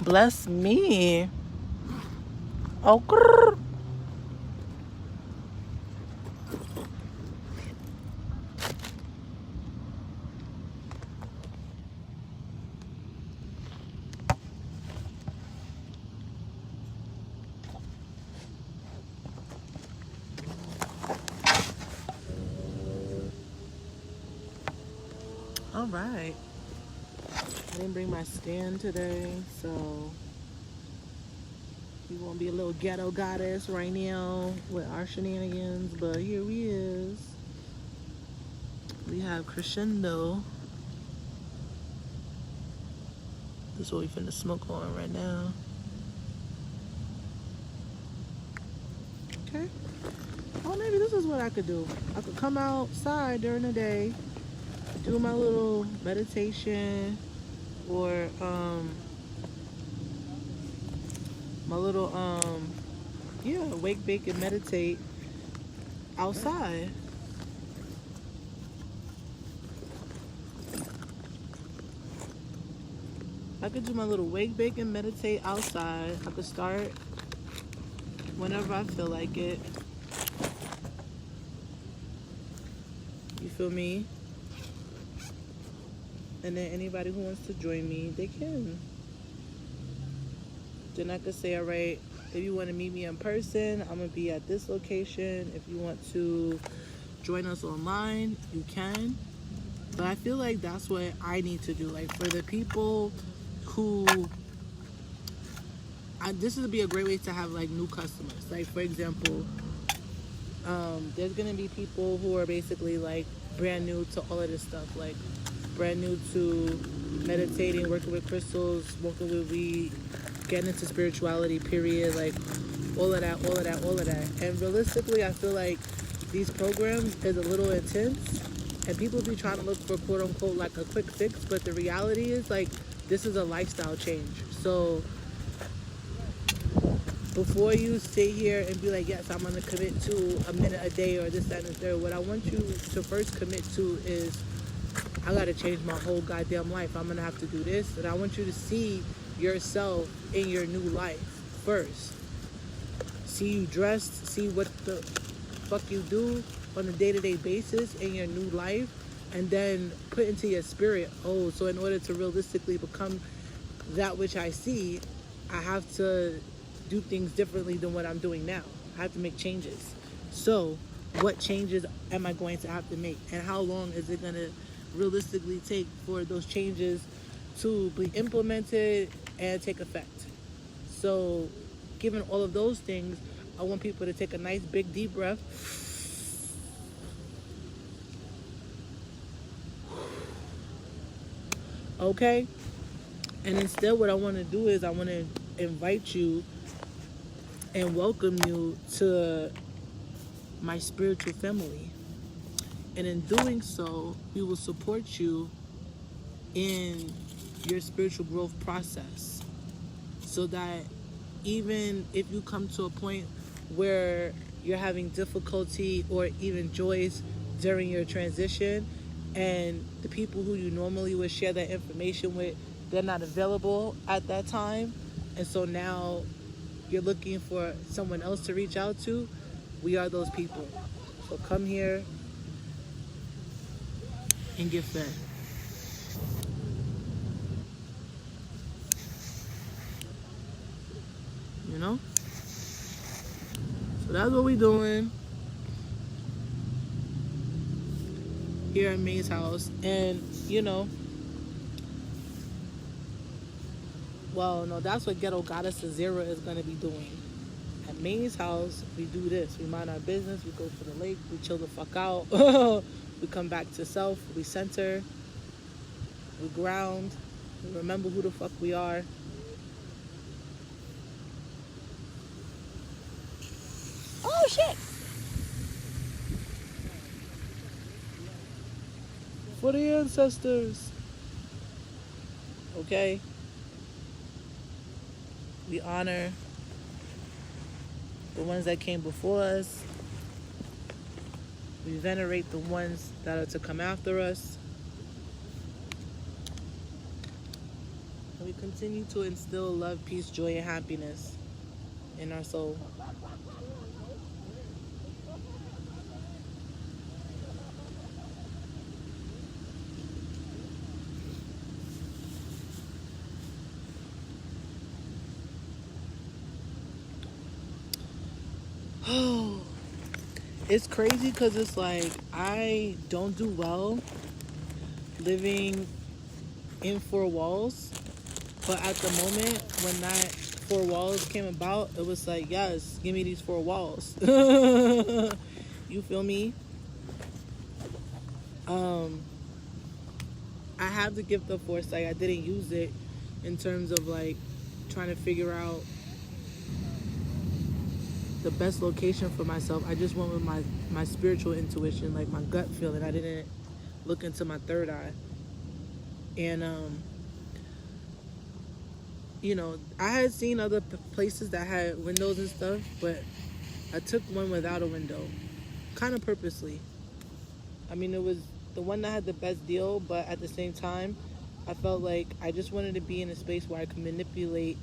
Bless me. Oh, grrr. All right. I didn't bring my stand today, so we won't be a little ghetto goddess right now with our shenanigans. But here we is. We have crescendo. This is what we finna smoke on right now. Okay. Oh, maybe this is what I could do. I could come outside during the day, do my little meditation, or my little yeah, wake, bake, and meditate outside. I could do my little wake, bake, and meditate outside. I could start whenever I feel like it. You feel me? And then anybody who wants to join me, they can. Then I could say, all right, if you want to meet me in person, I'm going to be at this location. If you want to join us online, you can. But I feel like that's what I need to do. Like, for the people who... this would be a great way to have, like, new customers. Like, for example, there's going to be people who are basically, like, brand new to all of this stuff. Like, brand new to meditating, working with crystals, smoking with weed, getting into spirituality, period. Like, all of that. And realistically, I feel like these programs is a little intense, and people be trying to look for quote unquote like a quick fix, but the reality is, like, this is a lifestyle change. So before you sit here and be like, yes, I'm gonna commit to a minute a day or this, that, and the third, what I want you to first commit to is, I gotta change my whole goddamn life. I'm gonna have to do this. And I want you to see yourself in your new life first. See you dressed, see what the fuck you do on a day-to-day basis in your new life, and then put into your spirit, oh, so in order to realistically become that which I see, I have to do things differently than what I'm doing now. I have to make changes. So what changes am I going to have to make? And how long is it gonna realistically take for those changes to be implemented and take effect? So given all of those things, I want people to take a nice big deep breath, okay? And instead what I want to do is I want to invite you and welcome you to my spiritual family. And in doing so, we will support you in your spiritual growth process, so that even if you come to a point where you're having difficulty or even joys during your transition, and the people who you normally would share that information with, they're not available at that time, and so now you're looking for someone else to reach out to, we are those people. So come here and get fed. You know? So that's what we're doing here at May's house. And, you know, well, no, that's what Ghetto Goddess Zero is going to be doing. At May's house, we do this. We mind our business. We go to the lake. We chill the fuck out. We come back to self. We center. We ground. We remember who the fuck we are. Oh, shit! For the ancestors. Okay? We honor the ones that came before us. We venerate the ones that are to come after us. And we continue to instill love, peace, joy, and happiness in our soul. Oh, it's crazy because it's like I don't do well living in four walls, but at the moment when that four walls came about, it was like, yes, give me these four walls. You feel me? I have the gift of foresight. I didn't use it in terms of like trying to figure out the best location for myself. I just went with my spiritual intuition, like my gut feeling. I didn't look into my third eye. And you know, I had seen other places that had windows and stuff, but I took one without a window, kind of purposely. I mean, it was the one that had the best deal, but at the same time, I felt like I just wanted to be in a space where I could manipulate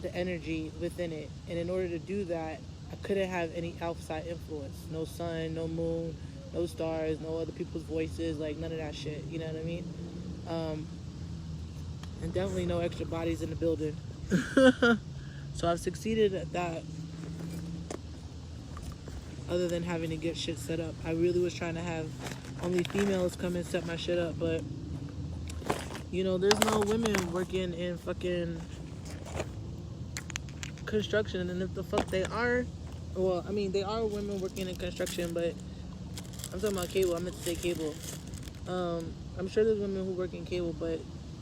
the energy within it. And in order to do that, I couldn't have any outside influence. No sun, no moon, no stars, no other people's voices, like none of that shit. You know what I mean? And definitely no extra bodies in the building. So I've succeeded at that. Other than having to get shit set up, I really was trying to have only females come and set my shit up, but you know, there's no women working in fucking construction. And if the fuck they are, well, I mean, they are women working in construction, but I'm talking about cable. I meant to say cable. I'm sure there's women who work in cable, but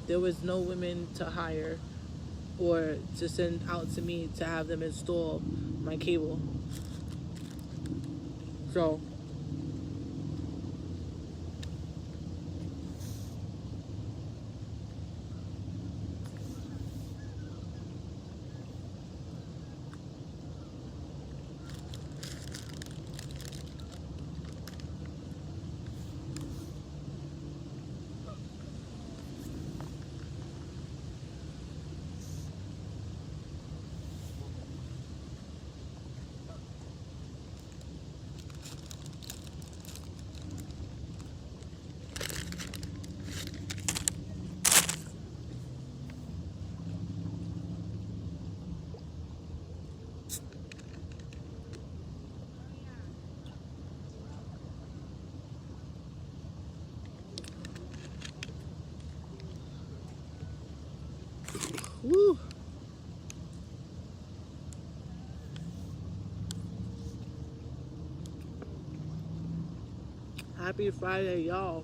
there was no women to hire or to send out to me to have them install my cable. So woo. Happy Friday, y'all.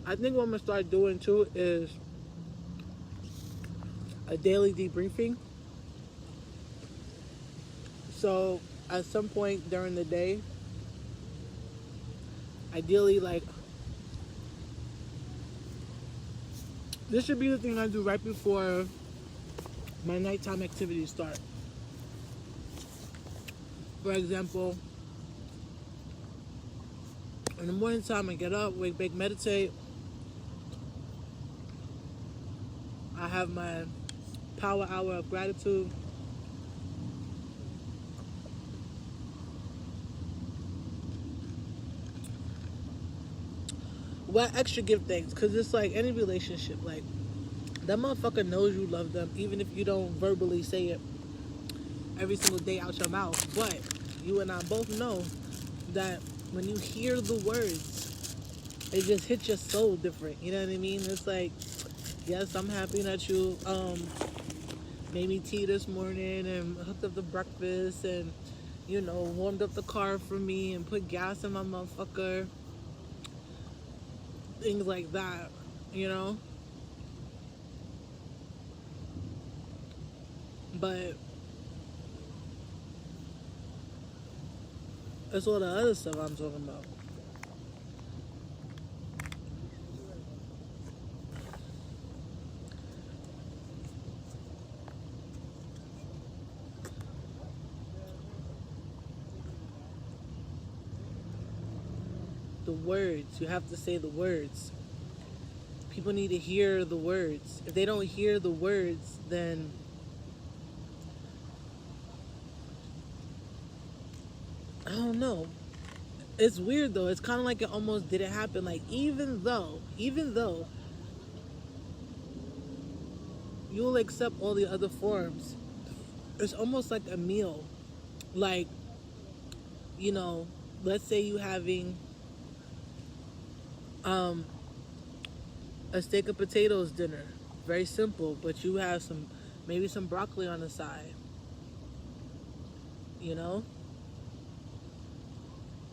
I think what I'm gonna start doing too is a daily debriefing. So at some point during the day, ideally, like, this should be the thing I do right before my nighttime activities start. For example, in the morning time, I get up, wake, bake, meditate. I have my power hour of gratitude. What extra give thanks? Because it's like any relationship, like, that motherfucker knows you love them, even if you don't verbally say it every single day out your mouth. But you and I both know that when you hear the words, it just hits your soul different. You know what I mean? It's like, yes, I'm happy that you made me tea this morning and hooked up the breakfast and, you know, warmed up the car for me and put gas in my motherfucker. Things like that, you know? But that's all the other stuff I'm talking about. The words, you have to say the words. people need to hear the words. If they don't hear the words, then I don't know. It's weird though. It's kind of like it almost didn't happen. Like even though you'll accept all the other forms, it's almost like a meal. Like, you know, let's say you having a steak and potatoes dinner. Very simple, but you have maybe some broccoli on the side. You know?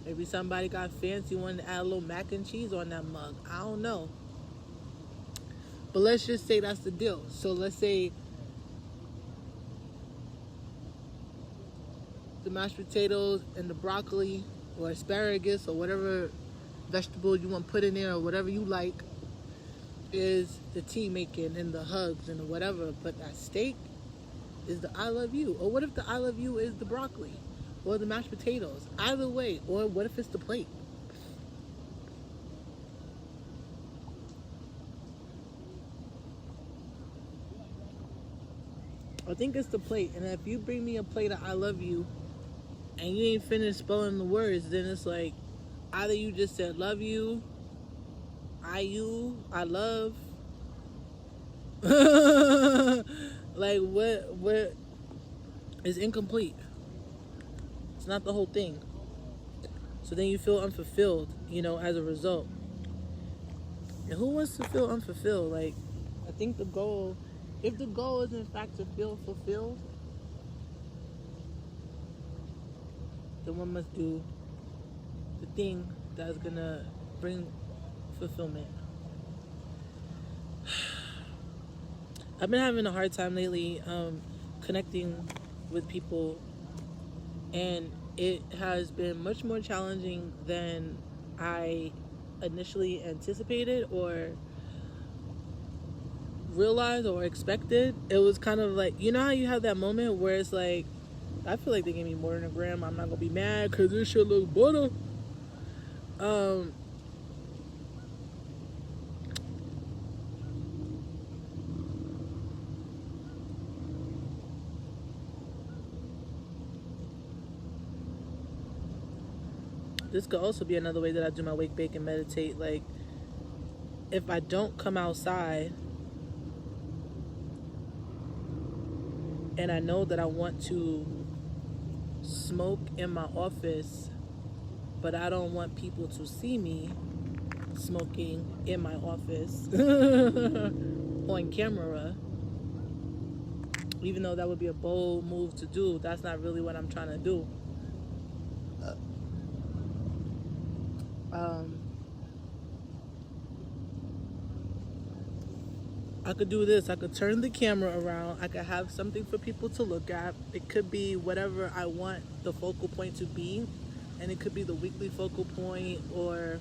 Maybe somebody got fancy, wanted to add a little mac and cheese on that mug. I don't know. But let's just say that's the deal. So let's say the mashed potatoes and the broccoli or asparagus or whatever vegetable you want to put in there or whatever you like is the tea making and the hugs and the whatever. But that steak is the I love you. Or what if the I love you is the broccoli or the mashed potatoes? Either way. Or what if it's the plate? I think it's the plate. And if you bring me a plate of I love you and you ain't finished spelling the words, then it's like either you just said love you, I love. Like what is incomplete. It's not the whole thing. So then you feel unfulfilled, you know, as a result. And who wants to feel unfulfilled? Like, I think the goal, if the goal is in fact to feel fulfilled, then one must do the thing that's gonna bring fulfillment. I've been having a hard time lately connecting with people, and it has been much more challenging than I initially anticipated or realized or expected. It was kind of like, you know how you have that moment where it's like, I feel like they gave me more than a gram. I'm not gonna be mad because this shit looks butter. This could also be another way that I do my wake, bake, and meditate. Like, if I don't come outside and I know that I want to smoke in my office, but I don't want people to see me smoking in my office on camera, even though that would be a bold move to do, that's not really what I'm trying to do. I could do this. I could turn the camera around. I could have something for people to look at. It could be whatever I want the focal point to be. And it could be the weekly focal point or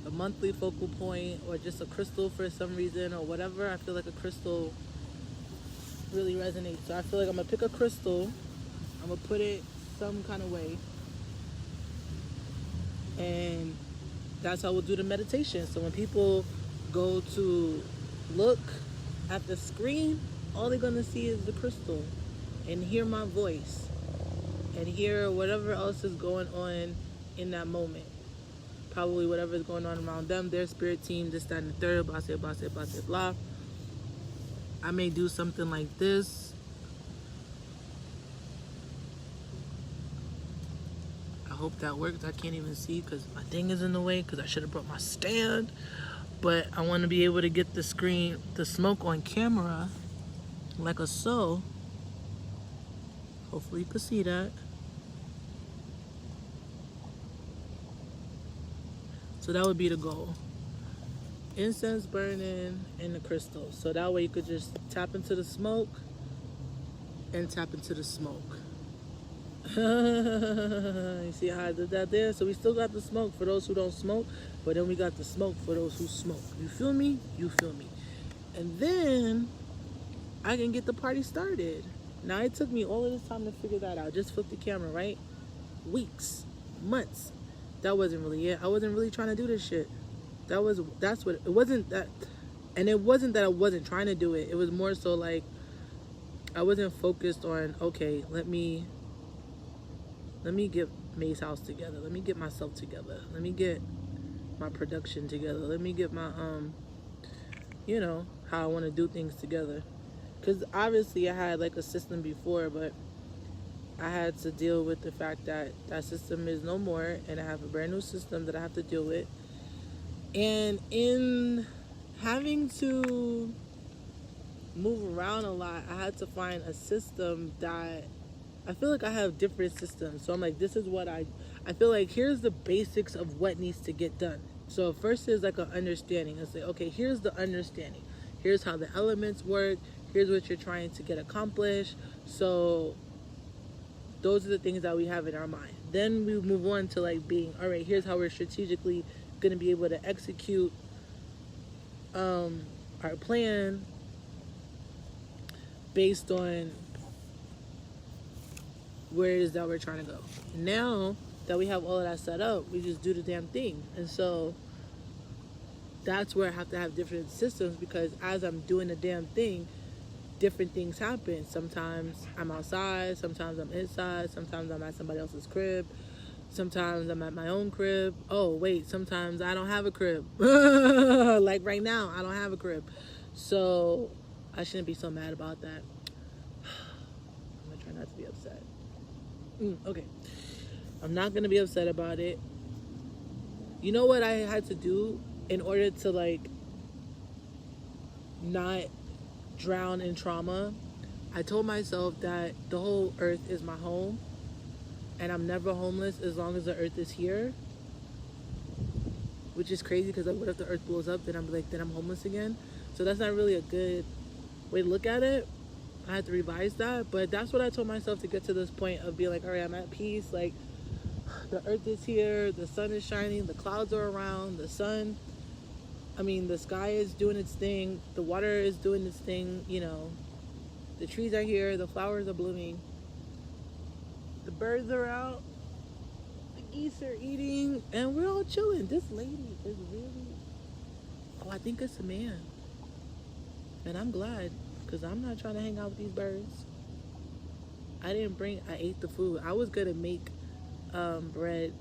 a monthly focal point or just a crystal for some reason or whatever. I feel like a crystal really resonates. So I feel like I'm going to pick a crystal. I'm going to put it some kind of way. And that's how we'll do the meditation. So when people go to look at the screen, all they're gonna see is the crystal and hear my voice and hear whatever else is going on in that moment. Probably whatever is going on around them, their spirit team, this, that, and the third, blah, blah, blah, blah, blah, blah. I may do something like this. I hope that works. I can't even see because my thing is in the way because I should have brought my stand. But I want to be able to get the screen, the smoke on camera, like a so. Hopefully you can see that. So that would be the goal. Incense burning and the crystal. So that way you could just tap into the smoke and tap into the smoke. You see how I did that there? So we still got the smoke for those who don't smoke, but then we got the smoke for those who smoke. You feel me? You feel me? And then I can get the party started. Now it took me all of this time to figure that out. Just flip the camera, right? Weeks, months. That wasn't really it. I wasn't really trying to do this shit. That's what it wasn't that, and it wasn't that I wasn't trying to do it. It was more so like I wasn't focused on, okay, let me get May's house together. Let me get myself together. Let me get my production together. Let me get my you know, how I want to do things together. Cuz obviously I had like a system before, but I had to deal with the fact that that system is no more, and I have a brand new system that I have to deal with. And in having to move around a lot, I had to find a system that I feel like I have different systems. So I'm like, this is what I feel like here's the basics of what needs to get done. So first is like an understanding. I say, okay, here's the understanding. Here's how the elements work. Here's what you're trying to get accomplished. So those are the things that we have in our mind. Then we move on to like being, all right, here's how we're strategically going to be able to execute our plan based on where it is that we're trying to go. Now that we have all of that set up, we just do the damn thing. And so that's where I have to have different systems, because as I'm doing the damn thing, different things happen. Sometimes I'm outside, sometimes I'm inside, sometimes I'm at somebody else's crib, sometimes I'm at my own crib. Oh wait, sometimes I don't have a crib. Like right now, I don't have a crib. So I shouldn't be so mad about that. I'm gonna try not to be upset. Okay, I'm not gonna be upset about it. You know what I had to do in order to like not drown in trauma? I told myself that the whole earth is my home, and I'm never homeless as long as the earth is here. Which is crazy, because like, what if the earth blows up? Then I'm homeless again. So that's not really a good way to look at it. I had to revise that, but that's what I told myself to get to this point of being like, all right, I'm at peace. Like, the earth is here, the sun is shining, the clouds are around, the sky is doing its thing, the water is doing its thing, you know, the trees are here, the flowers are blooming, the birds are out, the geese are eating, and we're all chilling. This lady is really, I think it's a man. And I'm glad, because I'm not trying to hang out with these birds. I ate the food. I was going to make bread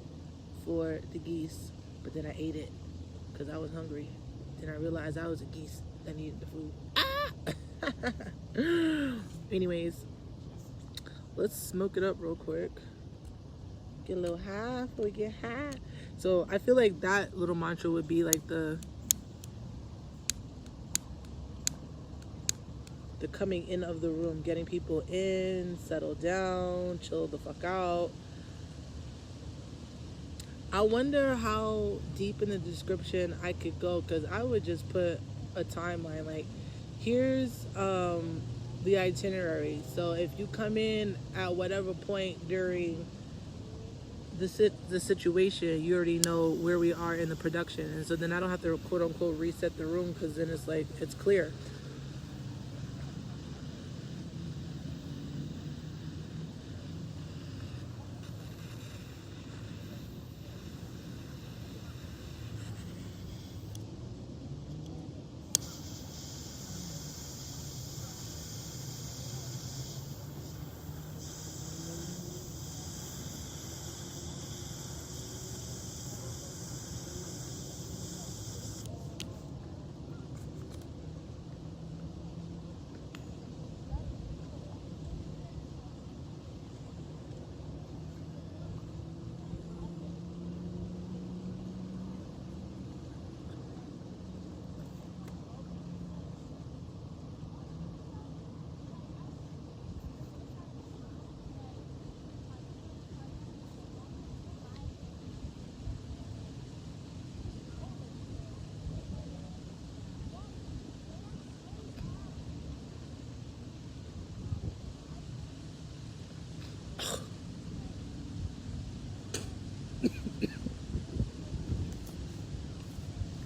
for the geese, but then I ate it because I was hungry. Then I realized I was a geese that needed the food. Anyways, let's smoke it up real quick. Get a little high before we get high. So I feel like that little mantra would be like the coming in of the room, getting people in, settle down, chill the fuck out. I wonder how deep in the description I could go, because I would just put a timeline. Like, here's the itinerary. So if you come in at whatever point during the situation, you already know where we are in the production. And so then I don't have to quote unquote reset the room, because then it's like, it's clear.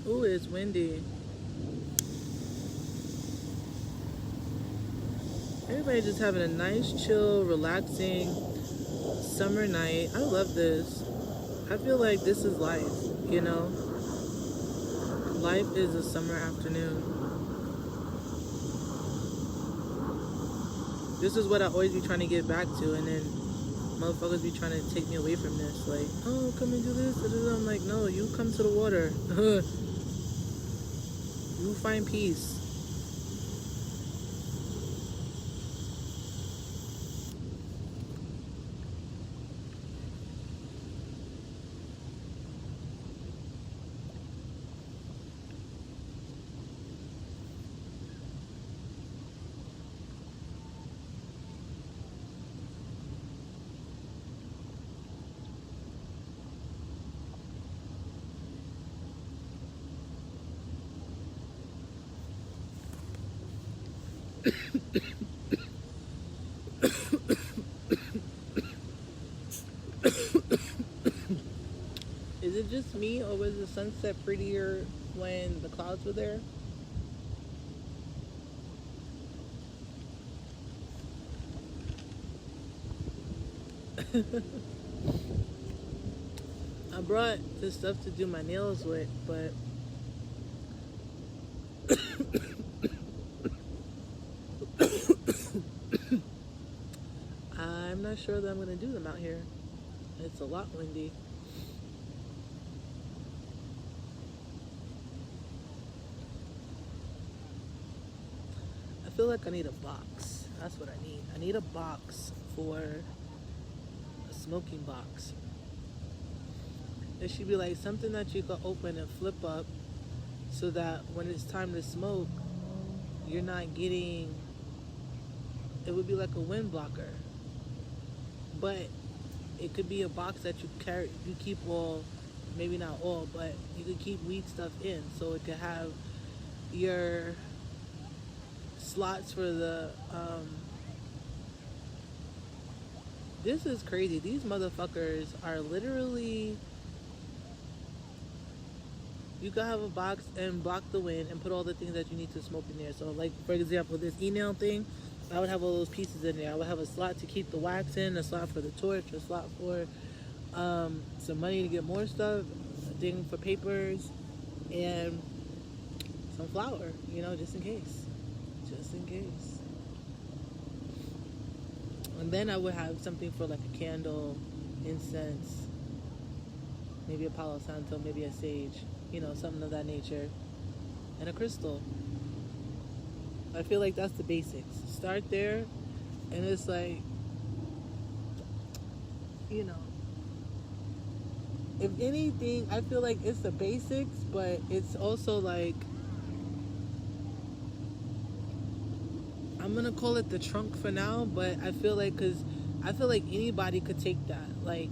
Ooh, it's windy. Everybody just having a nice, chill, relaxing summer night. I love this. I feel like this is life, you know? Life is a summer afternoon. This is what I always be trying to get back to, and then motherfuckers be trying to take me away from this. Like, oh, come and do this. I'm like, no, you come to the water. You find peace. Is it just me, or was the sunset prettier when the clouds were there? I brought this stuff to do my nails with, but I'm not sure that I'm going to do them out here. It's a lot windy. I feel like I need a box. That's what I need. I need a box for a smoking box. It should be like something that you can open and flip up so that when it's time to smoke, you're not getting, it would be like a wind blocker. But it could be a box that you carry, you keep all, maybe not all, but you could keep weed stuff in. So it could have your slots for the, this is crazy. These motherfuckers are literally, you could have a box and block the wind and put all the things that you need to smoke in there. So like, for example, this e-nail thing, I would have all those pieces in there. I would have a slot to keep the wax in, a slot for the torch, a slot for some money to get more stuff, a thing for papers, and some flour, you know, just in case. Just in case. And then I would have something for like a candle, incense, maybe a Palo Santo, maybe a sage, you know, something of that nature, and a crystal. I feel like that's the basics. Start there, and it's like, you know, if anything, I feel like it's the basics, but it's also like, I'm gonna call it the trunk for now, but I feel like, because I feel like anybody could take that, like,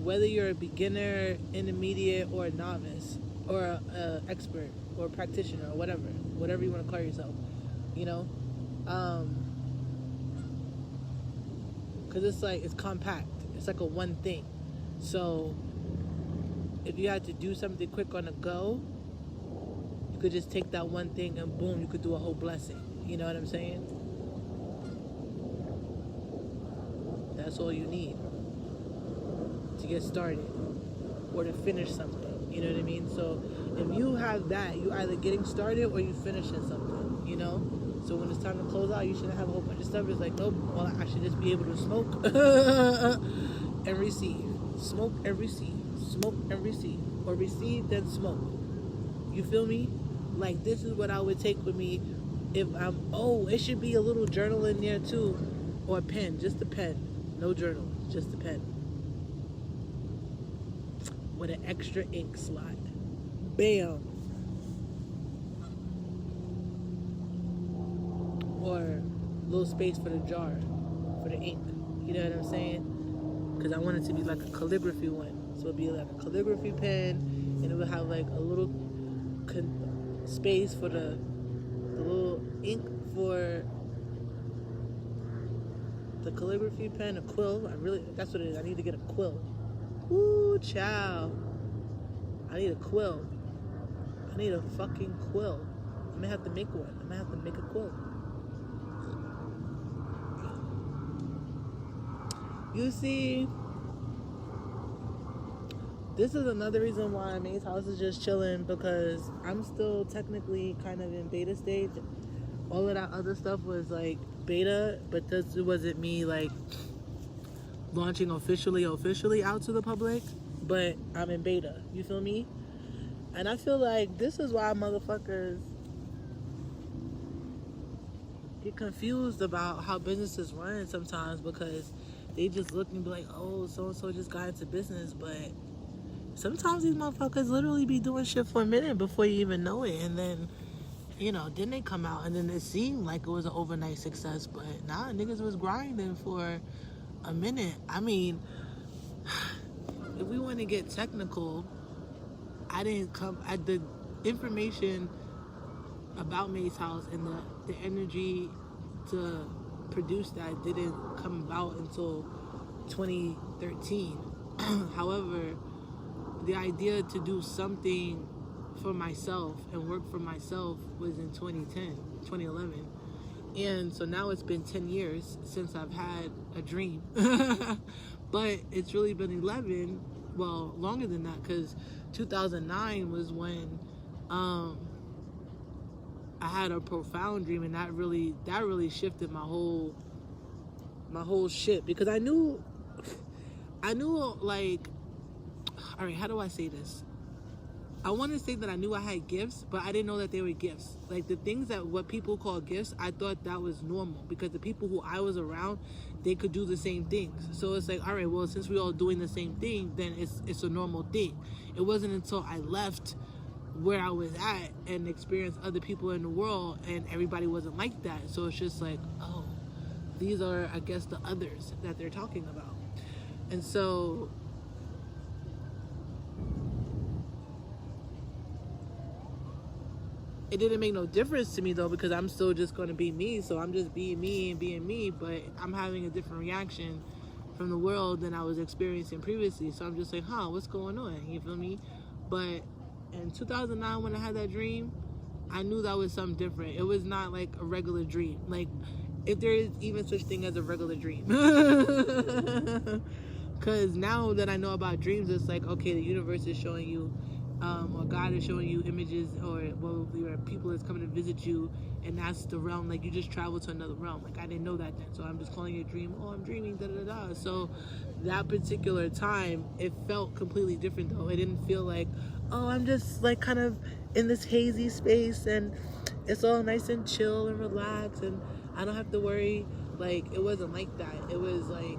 whether you're a beginner, intermediate, or a novice, or a expert, or a practitioner, or whatever you want to call yourself, you know, because it's like, it's compact, it's like a one thing. So if you had to do something quick on the go, you could just take that one thing and boom, you could do a whole blessing. You know what I'm saying? That's all you need to get started or to finish something. You know what I mean? So if you have that, you either getting started or you finishing something, you know? So when it's time to close out, you shouldn't have a whole bunch of stuff. It's like, nope, well, I should just be able to smoke and receive. Smoke and receive. Smoke and receive. Or receive, then smoke. You feel me? Like, this is what I would take with me if I'm, oh, it should be a little journal in there too. Or a pen, just a pen. No journal, just a pen. With an extra ink slot. Bam. Or a little space for the jar, for the ink. You know what I'm saying? Because I want it to be like a calligraphy one. So it'd be like a calligraphy pen, and it would have like a little space for the little ink for the calligraphy pen, a quill. That's what it is. I need to get a quill. Ooh, child. I need a quill. I need a fucking quill. I'm gonna have to make one. I'm gonna have to make a quill. You see, this is another reason why May's house is just chilling, because I'm still technically kind of in beta stage. All of that other stuff was like beta, but this wasn't me like launching officially out to the public, but I'm in beta. You feel me? And I feel like this is why motherfuckers get confused about how businesses run sometimes, because they just look and be like, oh, so-and-so just got into business, but sometimes these motherfuckers literally be doing shit for a minute before you even know it, and then, you know, then they come out and then it seemed like it was an overnight success, but nah, niggas was grinding for a minute. I mean, if we want to get technical, the information about May's house and the energy to produce that didn't come about until 2013. However, the idea to do something for myself and work for myself was in 2011. And so now it's been 10 years since I've had a dream. But it's really been 11, well, longer than that, because 2009 was when I had a profound dream, and that really shifted my whole shit, because I knew like, all right, how do I say this? I want to say that I knew I had gifts, but I didn't know that they were gifts. Like, the things that what people call gifts, I thought that was normal, because the people who I was around, they could do the same things. So it's like, all right, well, since we're all doing the same thing, then it's a normal thing. It wasn't until I left where I was at and experienced other people in the world, and everybody wasn't like that. So it's just like, oh, these are, I guess, the others that they're talking about. And so it didn't make no difference to me, though, because I'm still just going to be me. So I'm just being me and being me, but I'm having a different reaction from the world than I was experiencing previously. So I'm just like, what's going on? You feel me? But in 2009, when I had that dream, I knew that was something different. It was not like a regular dream. Like, if there is even such thing as a regular dream. Because now that I know about dreams, it's like, okay, the universe is showing you, or God is showing you images, or well, your people is coming to visit you, and that's the realm. Like, you just travel to another realm. Like, I didn't know that then, so I'm just calling it a dream. Oh, I'm dreaming, da-da-da-da. So that particular time, it felt completely different, though. It didn't feel like, oh, I'm just like kind of in this hazy space and it's all nice and chill and relaxed and I don't have to worry. Like, it wasn't like that. It was like,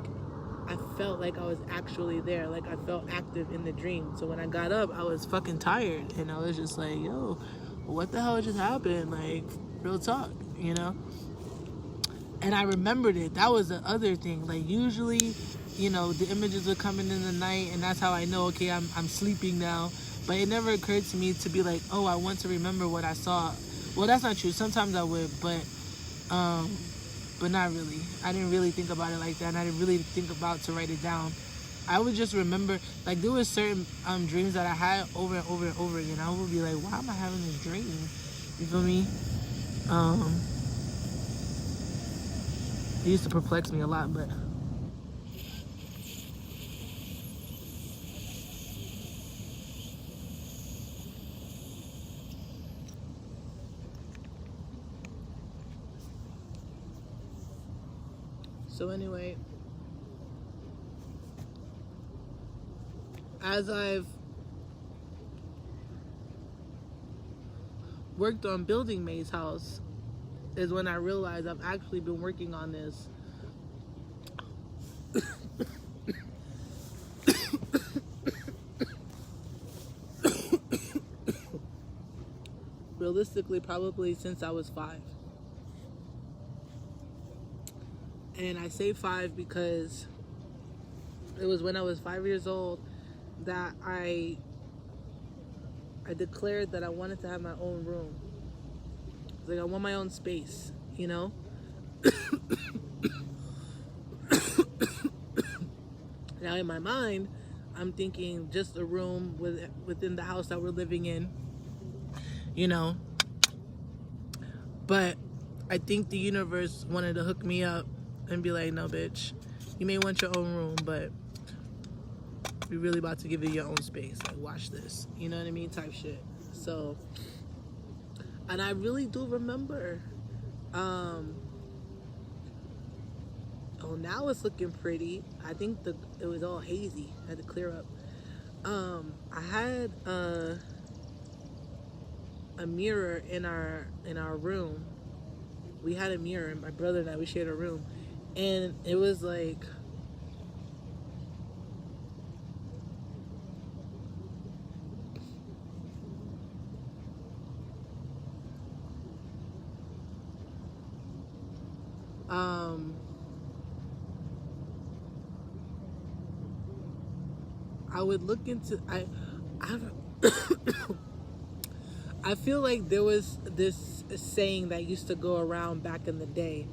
I felt like I was actually there. Like, I felt active in the dream. So when I got up, I was fucking tired, and I was just like, yo, what the hell just happened? Like, real talk, you know? And I remembered it. That was the other thing. Like, usually, you know, the images are coming in the night, and that's how I know, okay, I'm sleeping now. But it never occurred to me to be like, oh, I want to remember what I saw. Well, that's not true. Sometimes I would, but not really. I didn't really think about it like that, and I didn't really think about to write it down. I would just remember, like, there were certain dreams that I had over and over and over again. I would be like, why am I having this dream? You feel me? It used to perplex me a lot, but so anyway, as I've worked on building May's house is when I realized I've actually been working on this realistically probably since I was 5. And I say 5 because it was when I was 5 years old that I declared that I wanted to have my own room. It's like, I want my own space, you know? Now in my mind, I'm thinking just a room within the house that we're living in, you know? But I think the universe wanted to hook me up and be like, no, bitch, you may want your own room, but we really about to give you your own space. Like, watch this. You know what I mean? Type shit. So, and I really do remember, oh, now it's looking pretty. I think it was all hazy. I had to clear up. I had a mirror in our room. We had a mirror, my brother and I, we shared a room, and it was like, I would look into, I feel like there was this saying that used to go around back in the day.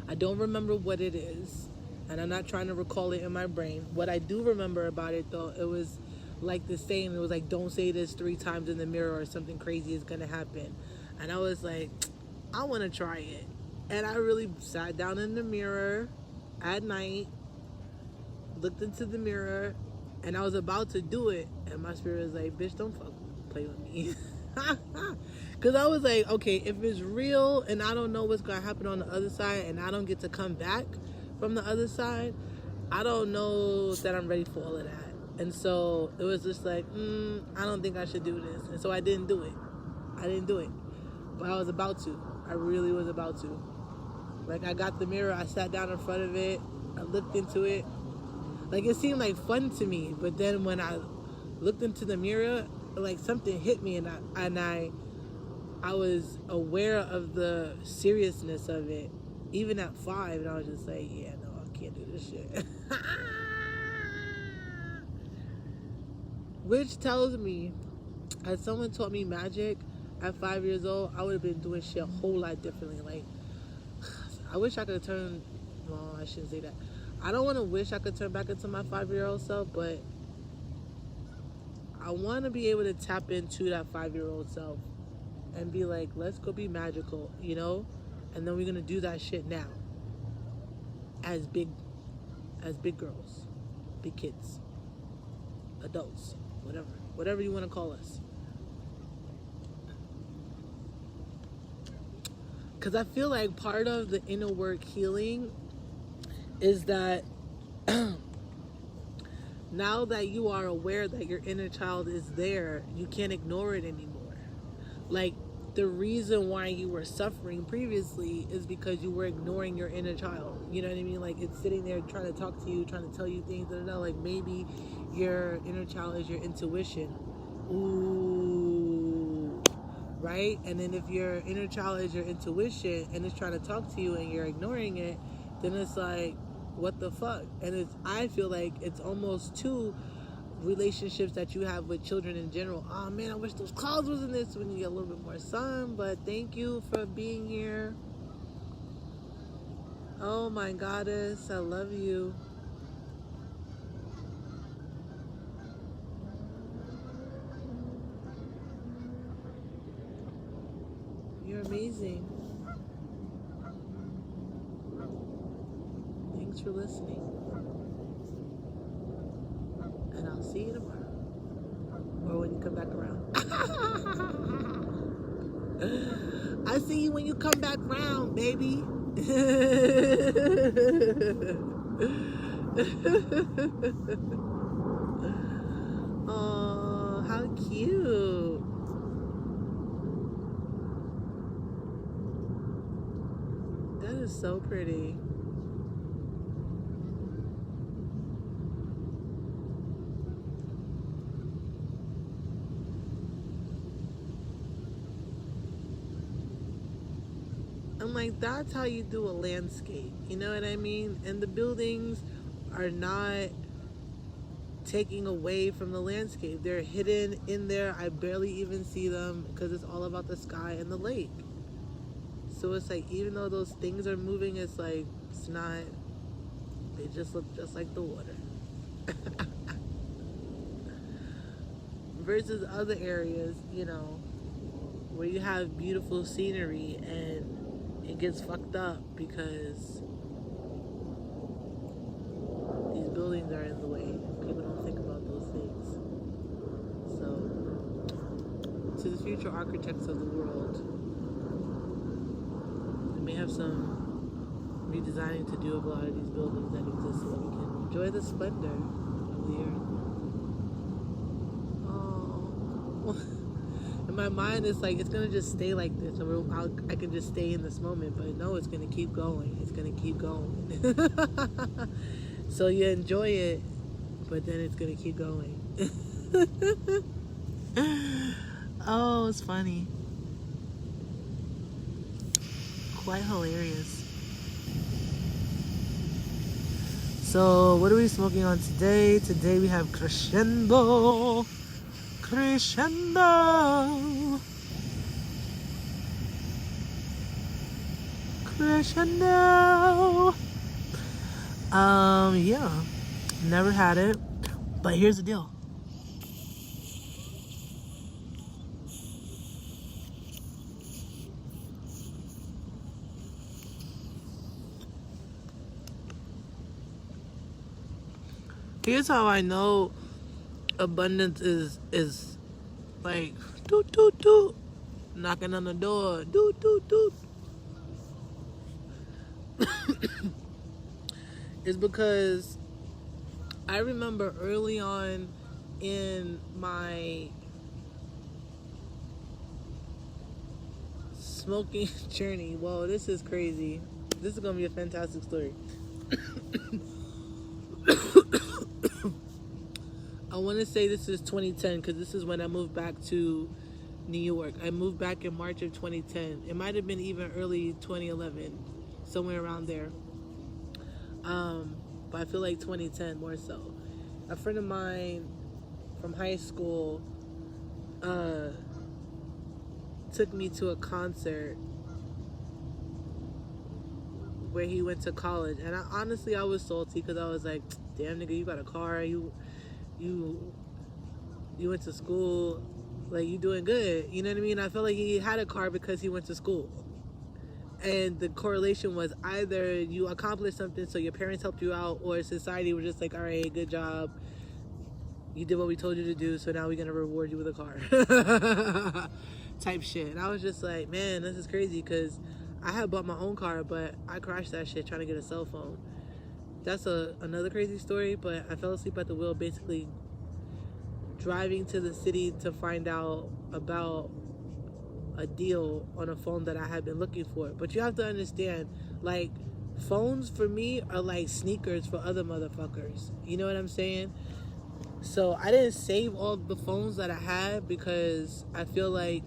I don't remember what it is, and I'm not trying to recall it in my brain. What I do remember about it, though, it was like the saying, it was like, don't say this 3 times in the mirror or something crazy is going to happen. And I was like, I want to try it. And I really sat down in the mirror at night, looked into the mirror, and I was about to do it, and my spirit was like, bitch, don't play with me. Because I was like, okay, if it's real and I don't know what's going to happen on the other side and I don't get to come back from the other side, I don't know that I'm ready for all of that. And so it was just like, I don't think I should do this. And so I didn't do it. But I was about to. I really was about to. Like, I got the mirror, I sat down in front of it, I looked into it. Like, it seemed like fun to me, but then when I looked into the mirror, like, something hit me, and I was aware of the seriousness of it, even at 5, and I was just like, yeah, no, I can't do this shit. Which tells me, as someone taught me magic at 5 years old, I would have been doing shit a whole lot differently. Like, I wish I could turn, well, I shouldn't say that. I don't want to wish I could turn back into my 5-year-old self, but I want to be able to tap into that 5-year-old self and be like, let's go be magical, you know? And then we're going to do that shit now. As big girls, big kids, adults, whatever you want to call us. Because I feel like part of the inner work healing is that now that you are aware that your inner child is there, you can't ignore it anymore. Like, the reason why you were suffering previously is because you were ignoring your inner child. You know what I mean? Like, it's sitting there trying to talk to you, trying to tell you things. Like, maybe your inner child is your intuition. Ooh. Right? And then if your inner child is your intuition and it's trying to talk to you and you're ignoring it, then it's like, what the fuck? And I feel like it's almost 2 relationships that you have with children in general. Oh man, I wish those clouds wasn't this when you get a little bit more sun, but thank you for being here. Oh my goddess, I love you. You're amazing. Thanks for listening. And I'll see you tomorrow. Or when you come back around. I see you when you come back round, baby. Oh, how cute. That is so pretty. I'm like, that's how you do a landscape. You know what I mean? And the buildings are not taking away from the landscape. They're hidden in there. I barely even see them because it's all about the sky and the lake. So it's like, even though those things are moving, it's like, it's not, they just look just like the water. Versus other areas, you know, where you have beautiful scenery and it gets fucked up because these buildings are in the way. People don't think future architects of the world. They may have some redesigning to do of a lot of these buildings that exist so that we can enjoy the splendor of the earth. Oh. In my mind, it's like, it's going to just stay like this. I can just stay in this moment, but no, it's going to keep going. It's going to keep going. So you enjoy it, but then it's going to keep going. Oh, it's funny. Quite hilarious. So, what are we smoking on today? Today we have Crescendo. Crescendo. Crescendo. Yeah. Never had it. But here's the deal. Here's how I know abundance is like doot doot doot, knocking on the door, doot doot doot. It's because I remember early on in my smoking journey. Whoa, this is crazy. This is gonna be a fantastic story. I want to say this is 2010 because this is when I moved back to New York. I moved back in March of 2010. It might have been even early 2011, somewhere around there. But I feel like 2010 more so. A friend of mine from high school took me to a concert where he went to college, and honestly I was salty because I was like, damn nigga, you got a car, you went to school, like, you doing good, you know what I mean? I felt like he had a car because he went to school, and the correlation was either you accomplished something so your parents helped you out, or society was just like, all right, good job, you did what we told you to do, so now we're gonna reward you with a car type shit. And I was just like, man, this is crazy, because I had bought my own car, but I crashed that shit trying to get a cell phone. That's another crazy story, but I fell asleep at the wheel basically driving to the city to find out about a deal on a phone that I had been looking for. But you have to understand, like, phones for me are like sneakers for other motherfuckers. You know what I'm saying? So I didn't save all the phones that I had because I feel like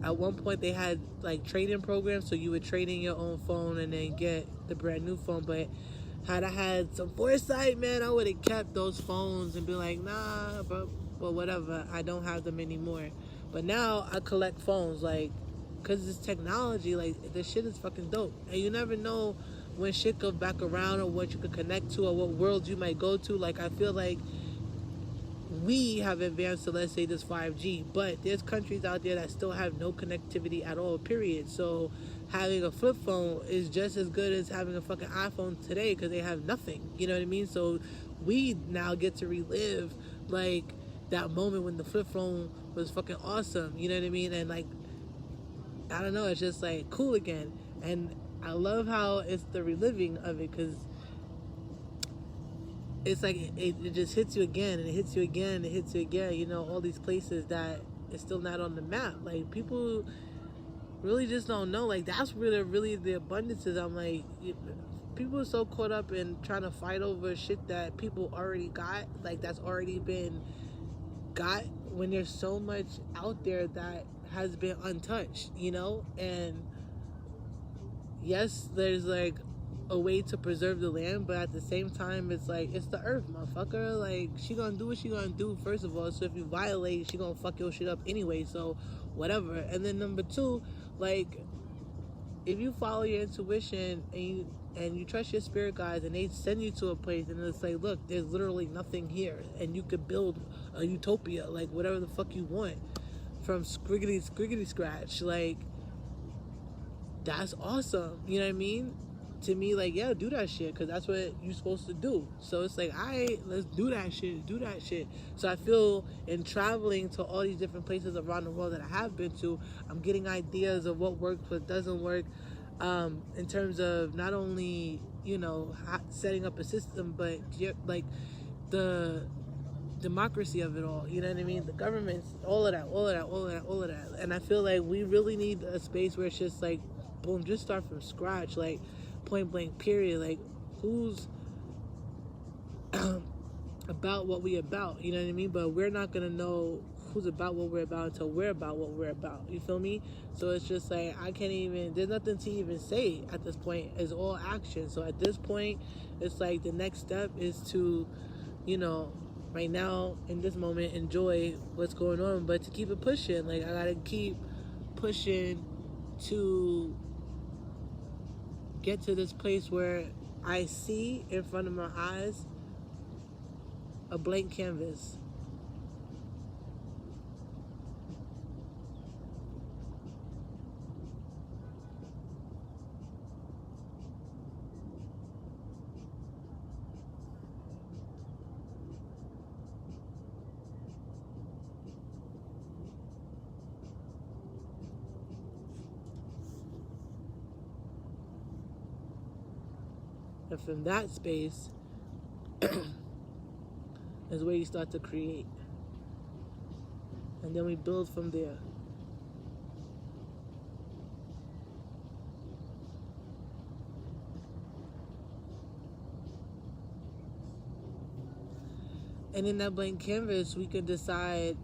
at one point they had like trade-in programs, so you would trade in your own phone and then get the brand new phone. But had I had some foresight, man, I would have kept those phones and be like, nah, but whatever, I don't have them anymore. But now I collect phones, like, because it's technology, like, this shit is fucking dope. And you never know when shit goes back around or what you could connect to or what world you might go to. Like, I feel like we have advanced to, let's say, this 5G, but there's countries out there that still have no connectivity at all, period. So having a flip phone is just as good as having a fucking iPhone today because they have nothing, you know what I mean? So we now get to relive, like, that moment when the flip phone was fucking awesome, you know what I mean? And, like, I don't know, it's just, like, cool again. And I love how it's the reliving of it, because it's like it just hits you again, and it hits you again, and it hits you again, you know, all these places that it's still not on the map. Like, people really just don't know. Like, that's really the abundance is. I'm like, people are so caught up in trying to fight over shit that people already got, like, that's already been got, when there's so much out there that has been untouched, you know? And yes, there's like a way to preserve the land, but at the same time, it's like, it's the earth, motherfucker. Like, she gonna do what she gonna do, first of all. So if you violate, she gonna fuck your shit up anyway, so whatever. And then number two, like, if you follow your intuition and you trust your spirit guides, and they send you to a place and it's like, look, there's literally nothing here, and you could build a utopia, like, whatever the fuck you want, from scriggity scratch, like, that's awesome, you know what I mean? to me, like, yeah, do that shit, because that's what you're supposed to do. So it's like, all right, let's do that shit. So I feel in traveling to all these different places around the world that I have been to, I'm getting ideas of what works, what doesn't work, in terms of not only, you know, setting up a system, but like the democracy of it all, you know what I mean? The governments, all of that. And I feel like we really need a space where it's just like, boom, just start from scratch, like point blank period. Like, who's about what we about, you know what I mean? But we're not gonna know who's about what we're about until we're about what we're about, you feel me? So it's just like, I can't even, there's nothing to even say at this point. It's all action. So at this point, it's like the next step is to, you know, right now in this moment, enjoy what's going on, but to keep it pushing. Like, I gotta keep pushing to get to this place where I see in front of my eyes a blank canvas. And from that space is where you start to create. And then we build from there. And in that blank canvas, we can decide,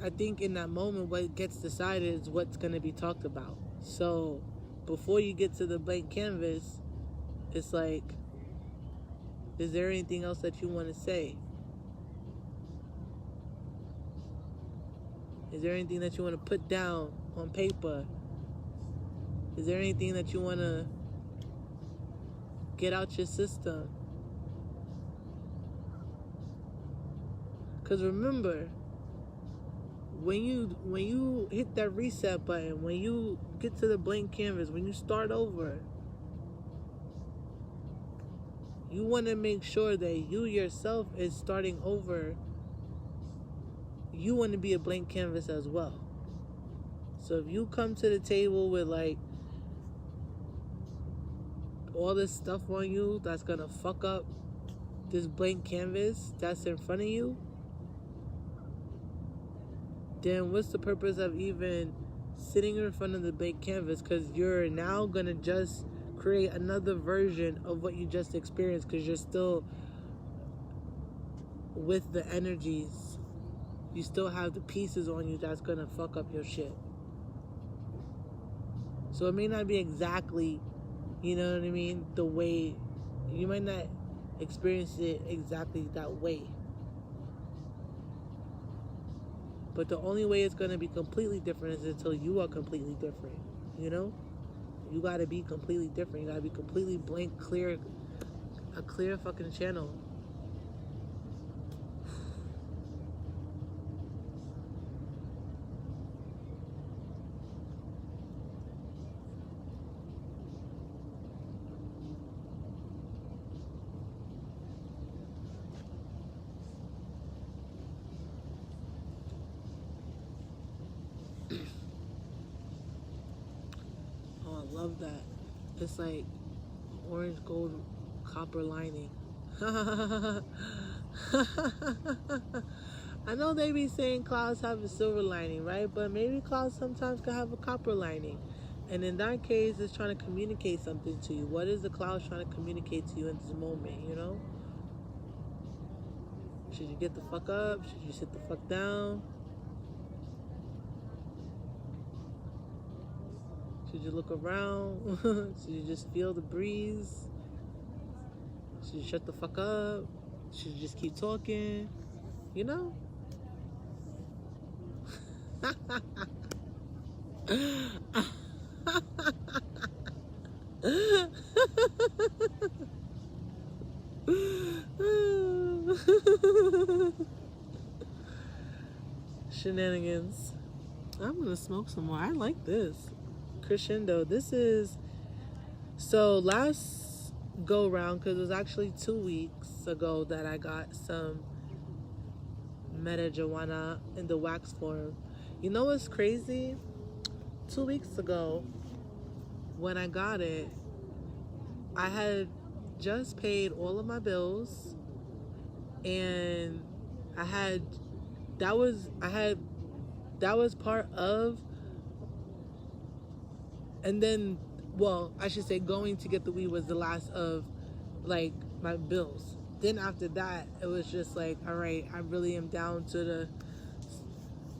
I think in that moment, what gets decided is what's going to be talked about. So before you get to the blank canvas, it's like, is there anything else that you want to say? Is there anything that you want to put down on paper? Is there anything that you want to get out your system? Because remember, when you hit that reset button, when you get to the blank canvas, when you start over, you want to make sure that you yourself is starting over. You want to be a blank canvas as well. So if you come to the table with like all this stuff on you that's gonna fuck up this blank canvas that's in front of you, then what's the purpose of even sitting in front of the blank canvas? Because you're now gonna just create another version of what you just experienced, because you're still with the energies. You still have the pieces on you that's gonna fuck up your shit. So it may not be exactly, you know what I mean, the way, you might not experience it exactly that way. But the only way it's gonna be completely different is until you are completely different, you know? You gotta be completely different. You gotta be completely blank, clear, a clear fucking channel. Oh, I love that. It's like orange, gold, copper lining. I know they be saying clouds have a silver lining, right? But maybe clouds sometimes can have a copper lining. And in that case, it's trying to communicate something to you. What is the cloud trying to communicate to you in this moment, you know? Should you get the fuck up? Should you sit the fuck down? Should you look around? Should you just feel the breeze? Should you shut the fuck up? Should you just keep talking? You know? Shenanigans. I'm gonna smoke some more. I like this. Crescendo. This is So last go round, because it was actually 2 weeks ago that I got some marijuana in the wax form. You know what's crazy? 2 weeks ago, when I got it, I had just paid all of my bills, and I had that was part of, and then, well, I should say going to get the weed was the last of like my bills. Then after that, it was just like, all right, I really am down to the,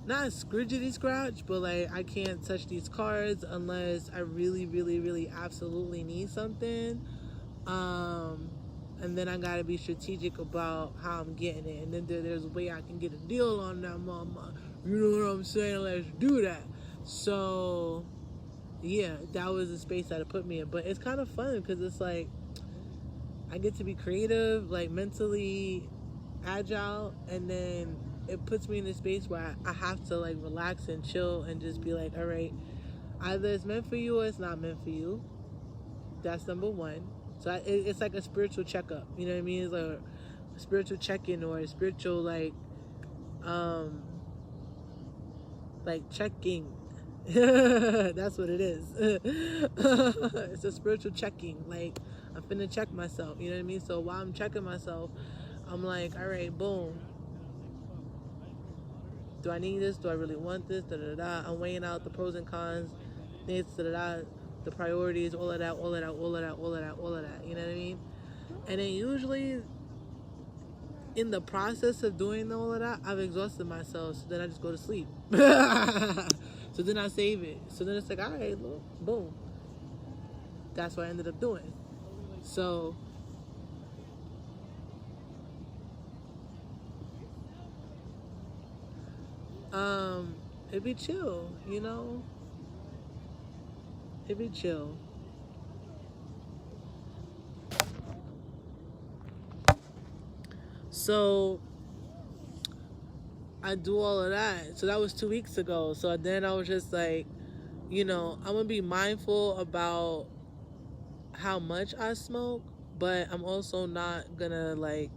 not scroogity scratch, but like I can't touch these cards unless I really, really, really absolutely need something. And then I gotta be strategic about how I'm getting it. And then there's a way I can get a deal on that mama. You know what I'm saying? Let's do that. So yeah, that was the space that it put me in. But it's kind of fun because it's like I get to be creative, like mentally agile, and then it puts me in a space where I have to like relax and chill and just be like, all right, either it's meant for you or it's not meant for you. That's number one. So it's like a spiritual checkup. You know what I mean? It's like a spiritual check-in or a spiritual like checking. That's what it is. It's a spiritual checking. Like I'm finna check myself. You know what I mean? So while I'm checking myself, I'm like, all right, boom. Do I need this? Do I really want this? Da da da. I'm weighing out the pros and cons. Needs da da da. The priorities, all of that. You know what I mean? And then usually in the process of doing all of that, I've exhausted myself. So then I just go to sleep. So then I save it. So then it's like, all right, look, boom. That's what I ended up doing. So it'd be chill, you know? It'd be chill. So I do all of that. So that was 2 weeks ago. So then I was just like, you know, I'm gonna be mindful about how much I smoke, but I'm also not gonna like,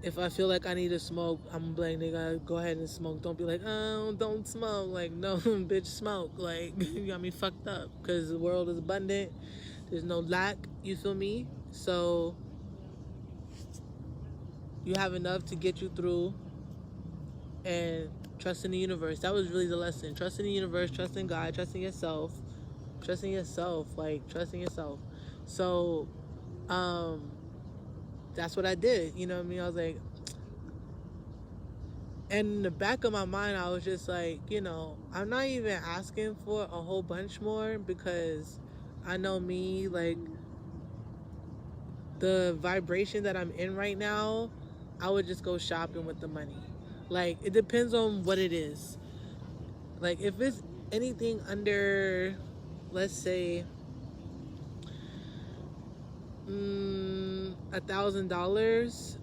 if I feel like I need to smoke, I'm like, nigga, go ahead and smoke. Don't be like, oh, don't smoke. Like, no, bitch, smoke. Like, you got me fucked up. Because the world is abundant. There's no lack. You feel me? So, you have enough to get you through. And trust in the universe. That was really the lesson. Trust in the universe. Trust in God. Trust in yourself. Trust in yourself. Like, trust in yourself. So, that's what I did. You know what I mean? I was like, and in the back of my mind, I was just like, you know, I'm not even asking for a whole bunch more because I know me, like, the vibration that I'm in right now, I would just go shopping with the money. Like, it depends on what it is. Like, if it's anything under, let's say, $1,000,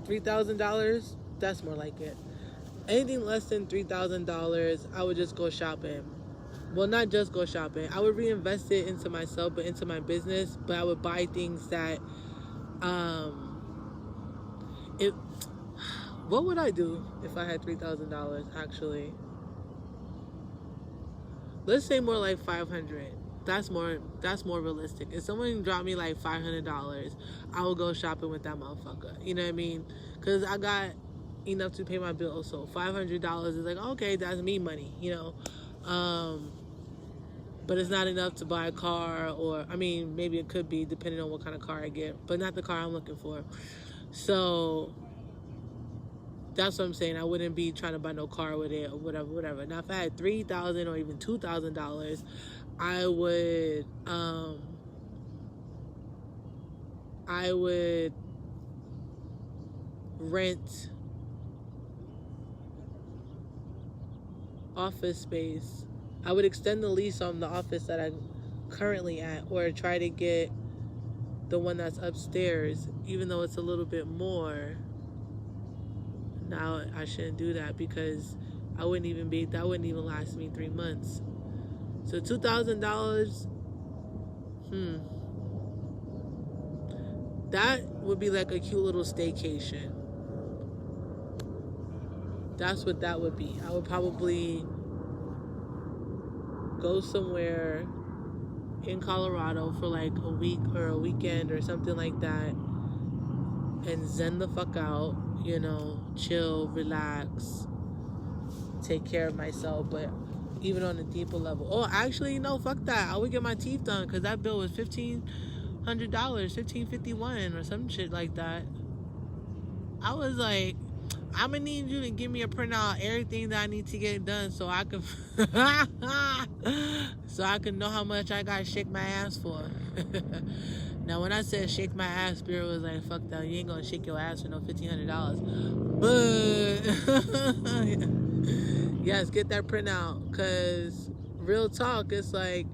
$3,000, that's more like it. Anything less than $3,000, I would just go shopping. Well, not just go shopping. I would reinvest it into myself, but into my business. But I would buy things that, what would I do if I had $3,000? Actually, let's say more like $500. That's more realistic. If someone dropped me like $500, I would go shopping with that motherfucker. You know what I mean? Because I got enough to pay my bills. So $500 is like, okay, that's me money, you know. But it's not enough to buy a car, or I mean, maybe it could be depending on what kind of car I get, but not the car I'm looking for. So that's what I'm saying. I wouldn't be trying to buy no car with it or whatever. Now, if I had $3,000 or even $2,000, I would rent office space. I would extend the lease on the office that I'm currently at, or try to get the one that's upstairs, even though it's a little bit more. Now I shouldn't do that because that wouldn't even last me 3 months. So $2,000 That would be like a cute little staycation. That's what that would be. I would probably go somewhere in Colorado for like a week or a weekend or something like that and zen the fuck out, you know, chill, relax, take care of myself, but even on a deeper level. Oh, actually, no, fuck that. I would get my teeth done because that bill was $1,500, $1,551 or some shit like that. I was like, I'm gonna need you to give me a printout of everything that I need to get done so I can so I can know how much I gotta shake my ass for. Now when I said shake my ass, Spirit was like, fuck that, you ain't gonna shake your ass for no $1,500. But yes, get that printout, cause real talk, it's like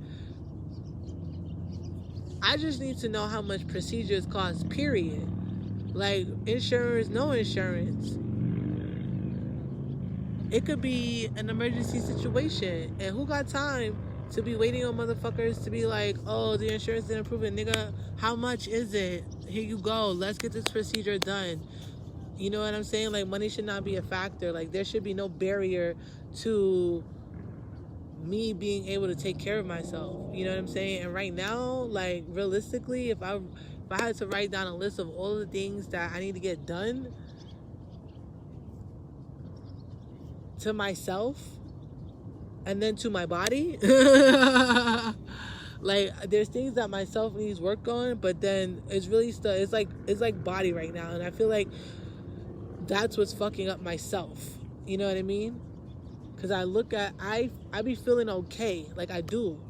I just need to know how much procedures cost, period. Like insurance, no insurance. It could be an emergency situation, and who got time to be waiting on motherfuckers to be like, oh, the insurance didn't approve it, nigga, how much is it? Here you go, let's get this procedure done. You know what I'm saying? Like, money should not be a factor. Like, there should be no barrier to me being able to take care of myself. You know what I'm saying? And right now, like, realistically, if I had to write down a list of all the things that I need to get done to myself and then to my body, like, there's things that myself needs work on, but then it's really still, it's like body right now, and I feel like that's what's fucking up myself. You know what I mean? Because I be feeling okay, like I do.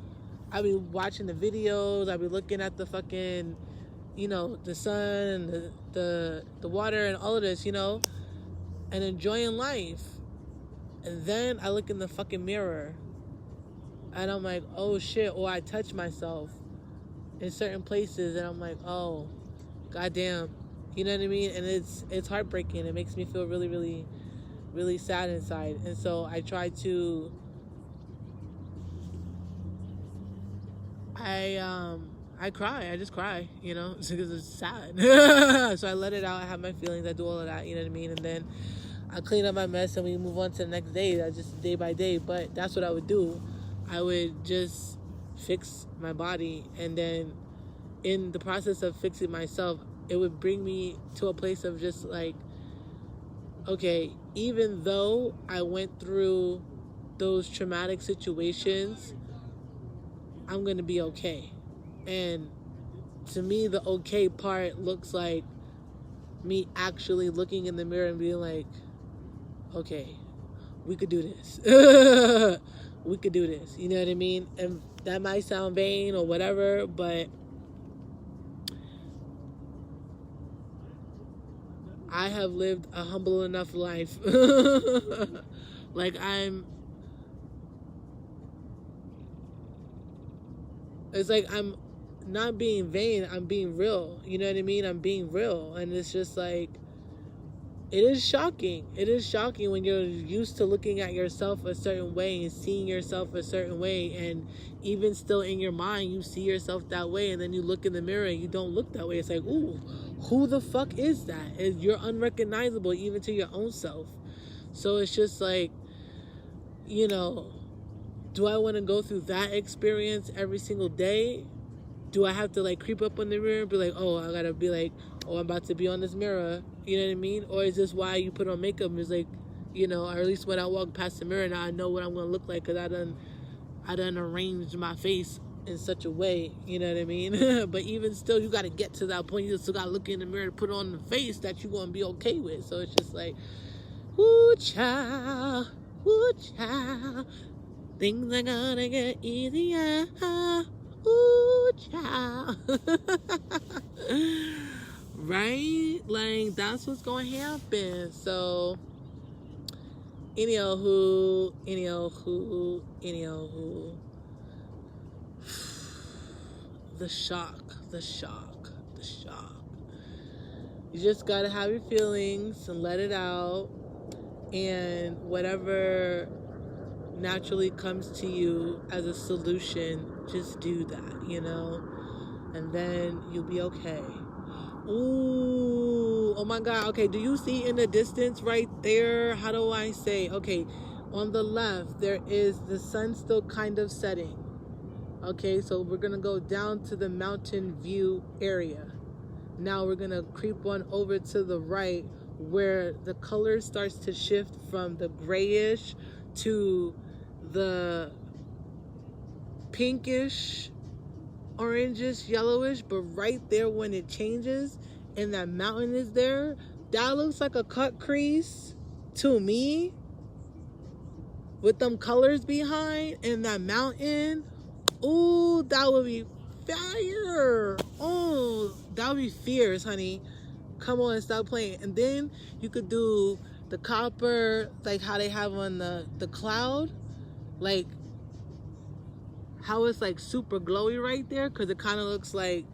I be watching the videos, I be looking at the fucking, you know, the sun, the water and all of this, you know, and enjoying life. And then I look in the fucking mirror and I'm like, oh shit, or I touch myself in certain places and I'm like, oh, goddamn. You know what I mean? And it's heartbreaking. It makes me feel really, really, really sad inside. And so I try to, I cry. I just cry, you know, because it's sad. So I let it out. I have my feelings. I do all of that, you know what I mean? And then I clean up my mess and we move on to the next day. That's just day by day. But that's what I would do. I would just fix my body. And then in the process of fixing myself, it would bring me to a place of just like, okay, even though I went through those traumatic situations, I'm going to be okay. And to me, the okay part looks like me actually looking in the mirror and being like, okay, we could do this. We could do this. You know what I mean? And that might sound vain or whatever, but I have lived a humble enough life. Like it's like I'm not being vain, I'm being real. You know what I mean? I'm being real. And it's just like, it is shocking. It is shocking when you're used to looking at yourself a certain way and seeing yourself a certain way, and even still in your mind you see yourself that way, and then you look in the mirror and you don't look that way. It's like, ooh, who the fuck is that? And you're unrecognizable even to your own self. So it's just like, you know, do I want to go through that experience every single day? Do I have to like creep up on the mirror and be like, oh, I gotta be like, oh, I'm about to be on this mirror, you know what I mean? Or is this why you put on makeup? It's like, you know, or at least when I walk past the mirror, now I know what I'm gonna look like because I done arranged my face in such a way, you know what I mean? But even still, you gotta get to that point. You still gotta look in the mirror and put on the face that you gonna be okay with. So it's just like, woo child, things are gonna get easier. Ooh, child. Right? Like, that's what's going to happen. So, anywho. The shock. You just got to have your feelings and let it out. And whatever naturally comes to you as a solution, just do that, you know? and then you'll be okay. Ooh, oh my God. Okay, do you see in the distance right there? How do I say? Okay, on the left, there is the sun still kind of setting. Okay, so we're going to go down to the mountain view area. Now we're going to creep on over to the right where the color starts to shift from the grayish to the pinkish, orangish, yellowish, but right there when it changes and that mountain is there, that looks like a cut crease to me with them colors behind and that mountain. Ooh, that would be fire. Oh, that would be fierce, honey. Come on, stop playing. And then you could do the copper, like how they have on the cloud, like how it's like super glowy right there, because it kind of looks like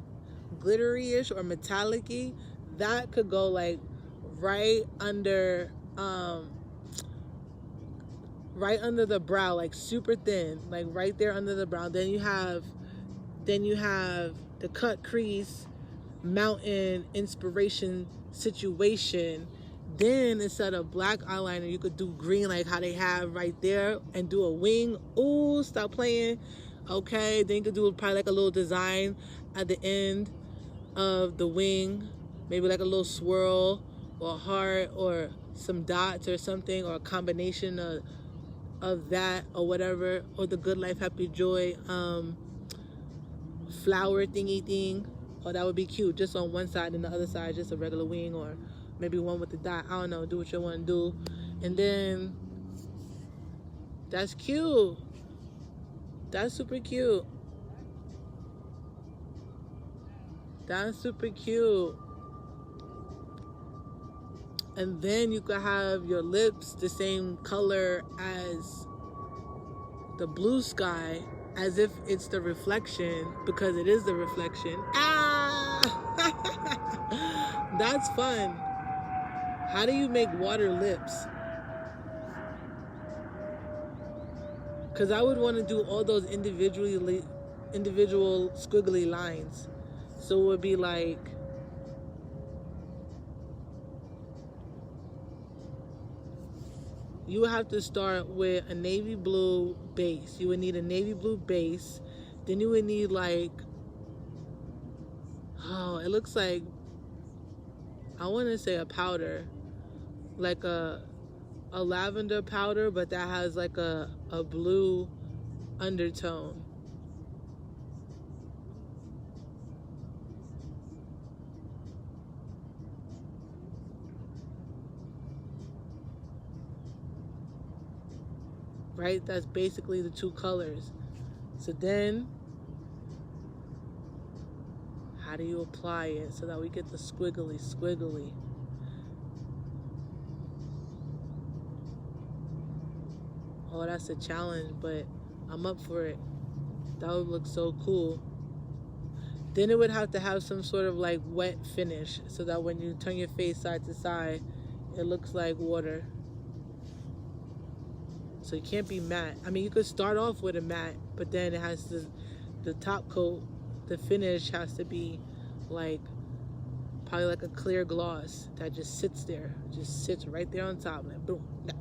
glittery-ish or metallic-y. That could go like right under the brow, like super thin, like right there under the brow. Then you have the cut crease mountain inspiration situation. Then instead of black eyeliner, you could do green, like how they have right there, and do a wing. Ooh, stop playing. Okay, then you could do probably like a little design at the end of the wing, maybe like a little swirl or a heart or some dots or something, or a combination of that or whatever, or the good life happy joy flower thingy thing. Oh, that would be cute, just on one side, and the other side just a regular wing, or maybe one with the dot. I don't know, do what you want to do. And then that's cute. That's super cute. That's super cute. And then you could have your lips the same color as the blue sky, as if it's the reflection, because it is the reflection. Ah! That's fun. How do you make water lips? Because I would want to do all those individual squiggly lines. So it would be like, you would have to start with a navy blue base. You would need a navy blue base. Then you would need like, oh, it looks like, I want to say a powder, like a lavender powder, but that has like a blue undertone. Right? That's basically the two colors. So then, how do you apply it so that we get the squiggly? Oh, that's a challenge, but I'm up for it. That would look so cool. Then it would have to have some sort of like wet finish, so that when you turn your face side to side, it looks like water. So you can't be matte. I mean, you could start off with a matte, but then it has to, the top coat, the finish has to be like, probably like a clear gloss that just sits there. Just sits right there on top, like boom. No.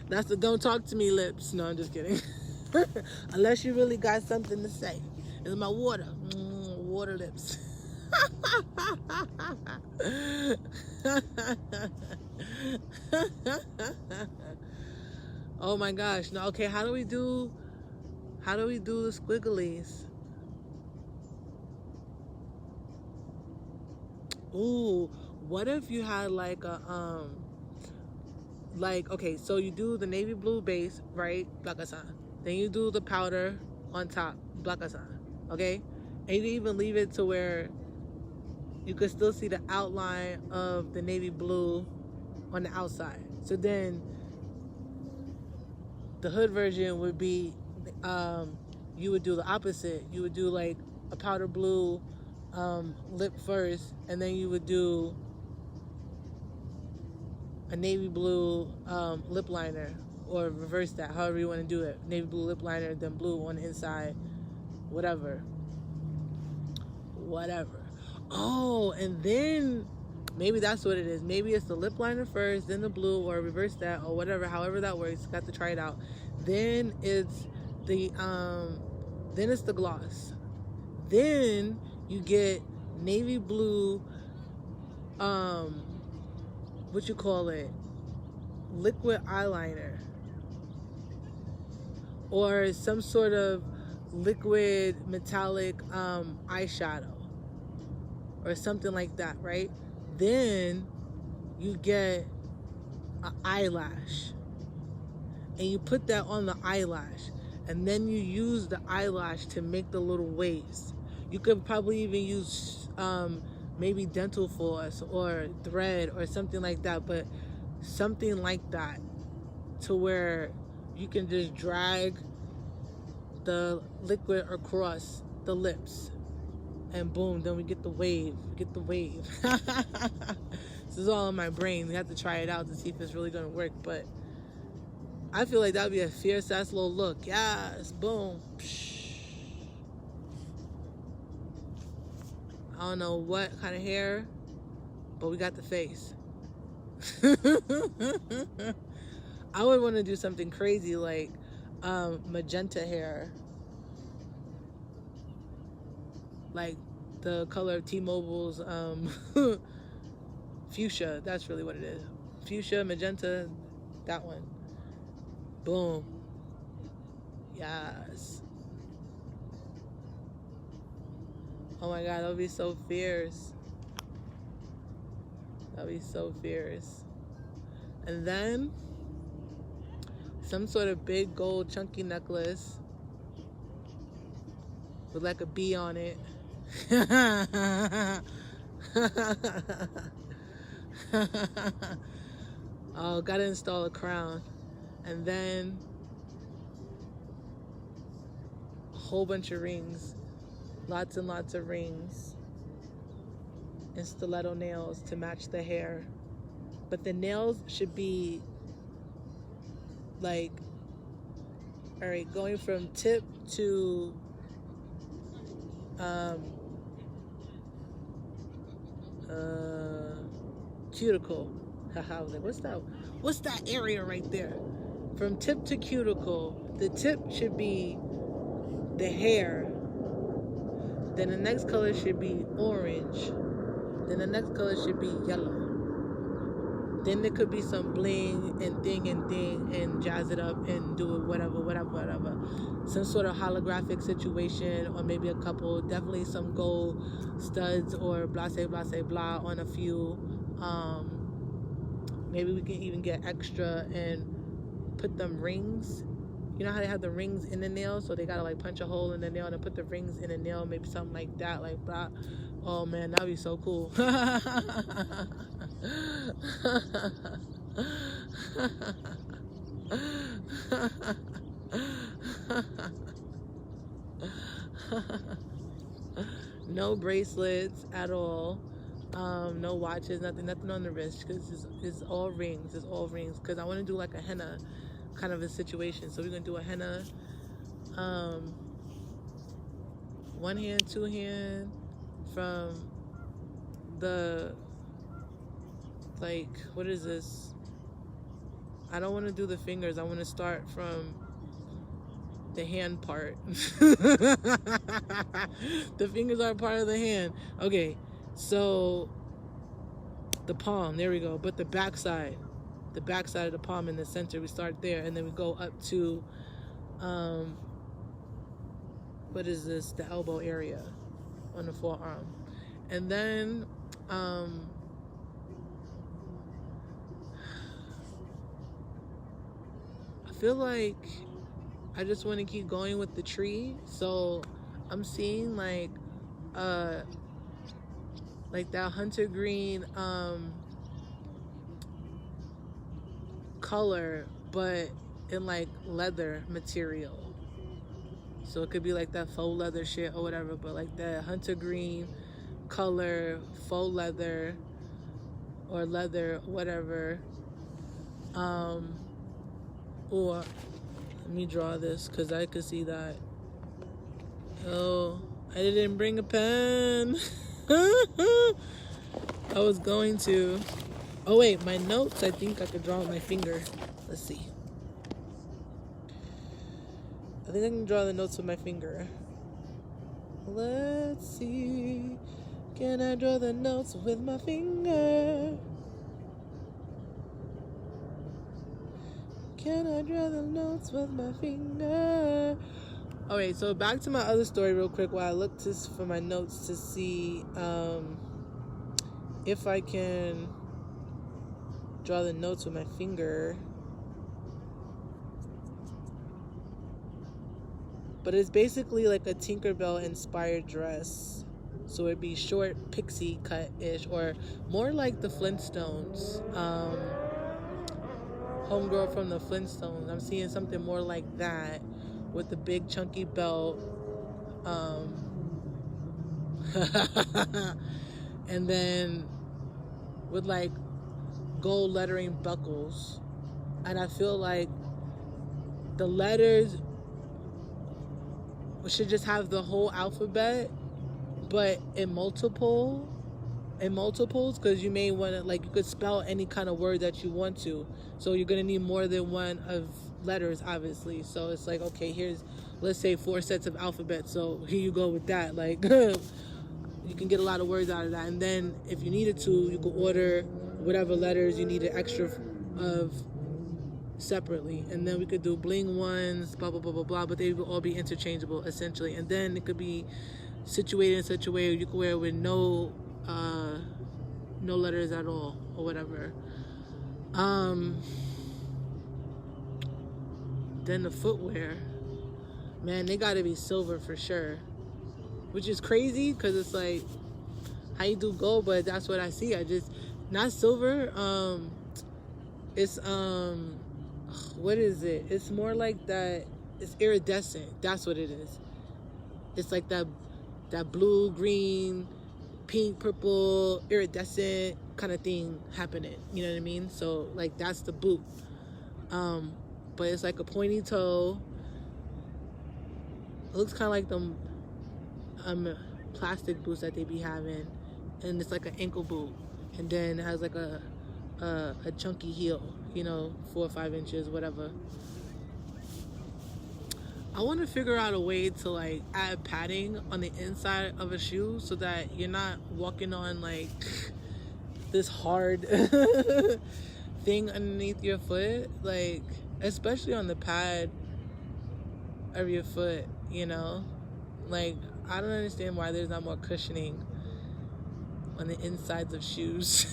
That's the don't talk to me lips. No, I'm just kidding. Unless you really got something to say. It's my water. Water lips. Oh my gosh. No, okay, how do we do the squigglies? Ooh, what if you had like a like, okay, so you do the navy blue base, right? Blakasan. Then you do the powder on top, Blakasan. Okay? And you can even leave it to where you could still see the outline of the navy blue on the outside. So then the hood version would be, you would do the opposite. You would do like a powder blue lip first, and then you would do a navy blue lip liner. or reverse that, however you want to do it. Navy blue lip liner, then blue on the inside, whatever. Oh, and then maybe that's what it is. Maybe it's the lip liner first, then the blue, or reverse that, or whatever. However that works, got to try it out. Then it's the gloss. Then you get navy blue, what you call it, liquid eyeliner, or some sort of liquid metallic eyeshadow, or something like that, right? Then you get an eyelash, and you put that on the eyelash, and then you use the eyelash to make the little waves. You could probably even use maybe dental floss or thread or something like that, but something like that, to where you can just drag the liquid across the lips, and boom, then we get the wave. This is all in my brain. We have to try it out to see if it's really gonna work, but I feel like that would be a fierce ass little look. Yes, boom. I don't know what kind of hair, but we got the face. I would want to do something crazy like magenta hair, like the color of T-Mobile's fuchsia. That's really what it is. Fuchsia, magenta, that one. Boom. Yes. Oh my God, that would be so fierce. That would be so fierce. And then some sort of big gold chunky necklace with like a bee on it. Oh, gotta install a crown. And then a whole bunch of rings. Lots and lots of rings. And stiletto nails to match the hair. But the nails should be like, all right, going from tip to cuticle. Haha, I was like, what's that area right there? From tip to cuticle, the tip should be the hair. Then the next color should be orange. Then the next color should be yellow. Then there could be some bling and ding and jazz it up and do it whatever. Some sort of holographic situation, or maybe a couple, definitely some gold studs or blah on a few. Maybe we can even get extra and put them rings. You know how they have the rings in the nail, so they gotta like punch a hole in the nail and put the rings in the nail, maybe something like that, like blah. Oh man, that'd be so cool. No bracelets at all. No watches, nothing on the wrist, because it's all rings. It's all rings, because I want to do like a henna kind of a situation. So we're gonna do a henna, one hand, two hand, from the, like, what is this? I don't want to do the fingers. I want to start from the hand part. The fingers are part of the hand. Okay, so the palm, there we go. But the back side of the palm in the center, we start there, and then we go up to what is this? The elbow area on the forearm. And then I feel like I just want to keep going with the tree. So I'm seeing like that hunter green color, but in like leather material. So it could be like that faux leather shit or whatever, but like that hunter green color, faux leather or leather, whatever, Oh, let me draw this because I could see that. Oh, I didn't bring a pen. I was going to. Oh wait, my notes, I think I could draw with my finger. Let's see. I think I can draw the notes with my finger. Let's see. Can I draw the notes with my finger? Can I draw the notes with my finger? Alright, so back to my other story real quick while I look for my notes to see if I can draw the notes with my finger. But it's basically like a Tinkerbell inspired dress. So it'd be short pixie cut-ish, or more like the Flintstones. Homegirl from the Flintstones. I'm seeing something more like that with the big chunky belt. And then with like gold lettering buckles. And I feel like the letters should just have the whole alphabet, but in multiples, because you may want to, like, you could spell any kind of word that you want to, so you're gonna need more than one of letters, obviously. So it's like, okay, here's, let's say 4 sets of alphabet, so here you go with that. Like you can get a lot of words out of that. And then if you needed to, you could order whatever letters you needed extra of separately, and then we could do bling ones, blah blah blah blah blah, but they would all be interchangeable essentially. And then it could be situated in such a way you could wear with no letters at all or whatever. Then the footwear, man, they gotta be silver for sure, which is crazy because it's like, how you do gold, but that's what I see. I just, not silver, it's what is it? It's more like that. It's iridescent. That's what it is. It's like that blue, green, pink, purple, iridescent kind of thing happening. You know what I mean? So like that's the boot. But it's like a pointy toe. It looks kind of like them plastic boots that they be having, and it's like an ankle boot, and then it has like a chunky heel, you know, 4 or 5 inches, whatever. I want to figure out a way to like add padding on the inside of a shoe so that you're not walking on like this hard thing underneath your foot, like especially on the pad of your foot, you know. Like, I don't understand why there's not more cushioning on the insides of shoes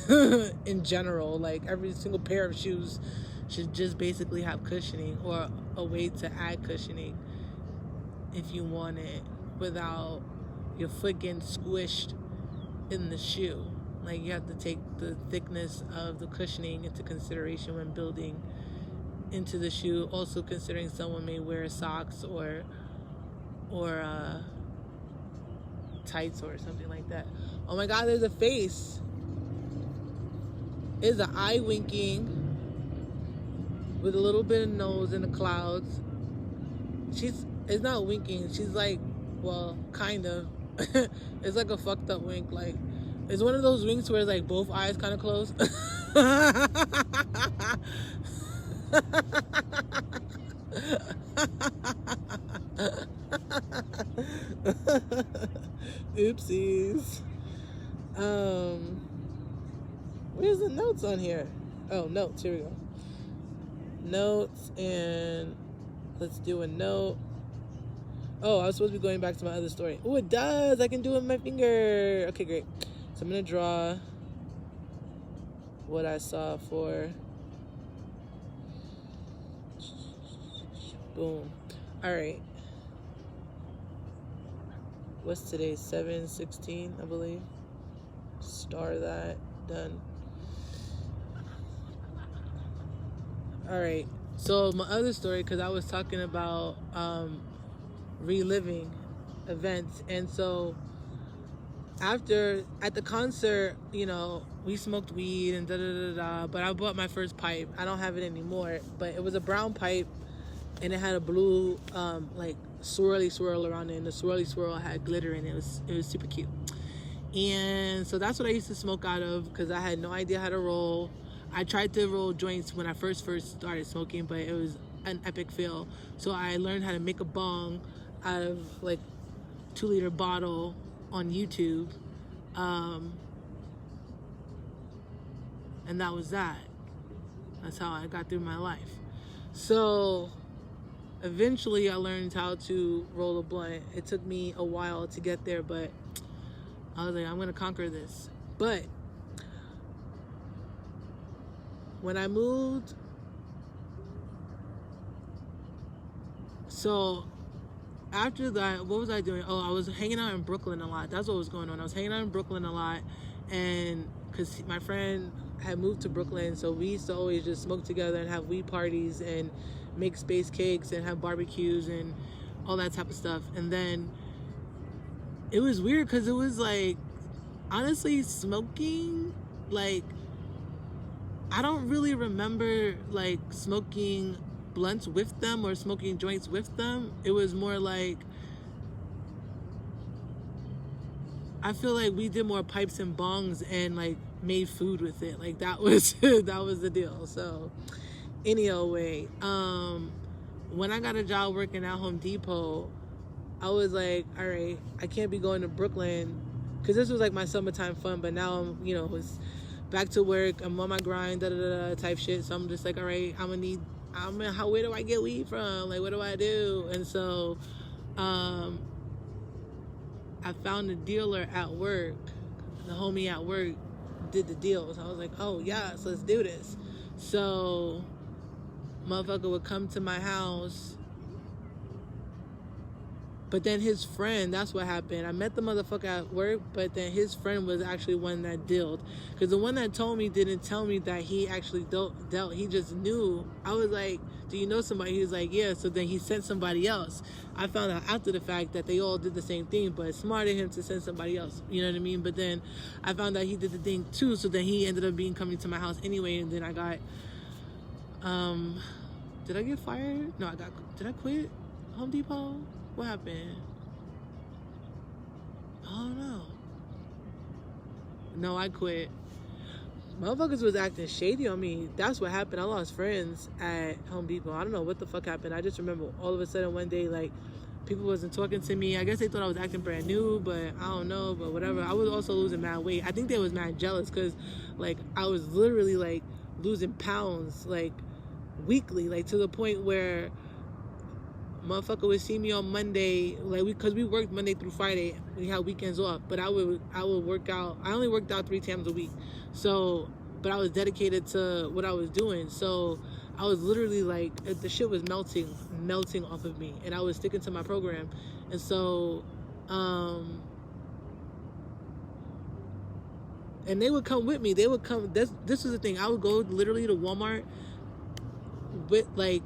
in general. Like, every single pair of shoes should just basically have cushioning, or a way to add cushioning if you want it without your foot getting squished in the shoe. Like, you have to take the thickness of the cushioning into consideration when building into the shoe. Also considering someone may wear socks or tights or something like that. Oh my God, there's a face. There's an eye winking with a little bit of nose in the clouds. It's not winking. She's like, well, kind of. It's like a fucked up wink. Like, it's one of those winks where it's like both eyes kind of closed. Oopsies. Where's the notes on here? Oh, notes. Here we go. Notes, and let's do a note. Oh, I was supposed to be going back to my other story. Oh, it does. I can do it with my finger. Okay, great. So I'm gonna draw what I saw for. Boom. All right. What's today? 7/16, I believe. Star that. Done. All right. So my other story, because I was talking about reliving events, and so after, at the concert, you know, we smoked weed and da-da-da-da, but I bought my first pipe. I don't have it anymore, but it was a brown pipe, and it had a blue, like, swirly swirl around it, and the swirly swirl had glitter in it. It was super cute. And so that's what I used to smoke out of, because I had no idea how to roll. I tried to roll joints when I first started smoking, but it was an epic fail. So I learned how to make a bong out of, like, 2-liter bottle on YouTube, and that was that. That's how I got through my life. So eventually I learned how to roll a blunt. It took me a while to get there, but I was like, I'm gonna conquer this. But when I moved, so after that, what was I doing? Oh, I was hanging out in Brooklyn a lot. That's what was going on. I was hanging out in Brooklyn a lot, and because my friend had moved to Brooklyn, so we used to always just smoke together and have weed parties and make space cakes and have barbecues and all that type of stuff. And then it was weird because it was like, honestly, smoking, like, I don't really remember like smoking blunts with them or smoking joints with them. It was more like, I feel like we did more pipes and bongs and like made food with it. Like that was that was the deal. So anyway, when I got a job working at Home Depot, I was like, all right, I can't be going to Brooklyn, because this was like my summertime fun, but now I'm, you know, it's back to work, I'm on my grind, type shit. So I'm just like, all right, where do I get weed from? Like, what do I do? And so I found a dealer at work. The homie at work did the deal. So I was like, oh yes, let's do this. So motherfucker would come to my house, but then his friend, that's what happened. I met the motherfucker at work, but then his friend was actually one that dealt. Because the one that told me didn't tell me that he actually dealt. He just knew. I was like, do you know somebody? He was like, yeah. So then he sent somebody else. I found out after the fact that they all did the same thing, but it's smart of him to send somebody else. You know what I mean? But then I found out he did the thing too. So then he ended up coming to my house anyway. And then I got, did I get fired? No, did I quit Home Depot? What happened? I don't know. No, I quit. Motherfuckers was acting shady on me. That's what happened. I lost friends at Home Depot. I don't know what the fuck happened. I just remember all of a sudden one day, like, people wasn't talking to me. I guess they thought I was acting brand new, but I don't know, but whatever. I was also losing mad weight. I think they was mad jealous because, like, I was literally, like, losing pounds, like, weekly, like, to the point where motherfucker would see me on Monday, like, because we worked Monday through Friday. We had weekends off, but I would work out. I only worked out 3 times a week. So, but I was dedicated to what I was doing. So I was literally like, the shit was melting off of me, and I was sticking to my program. And so, and they would come with me. They would come. This was the thing. I would go literally to Walmart with, like,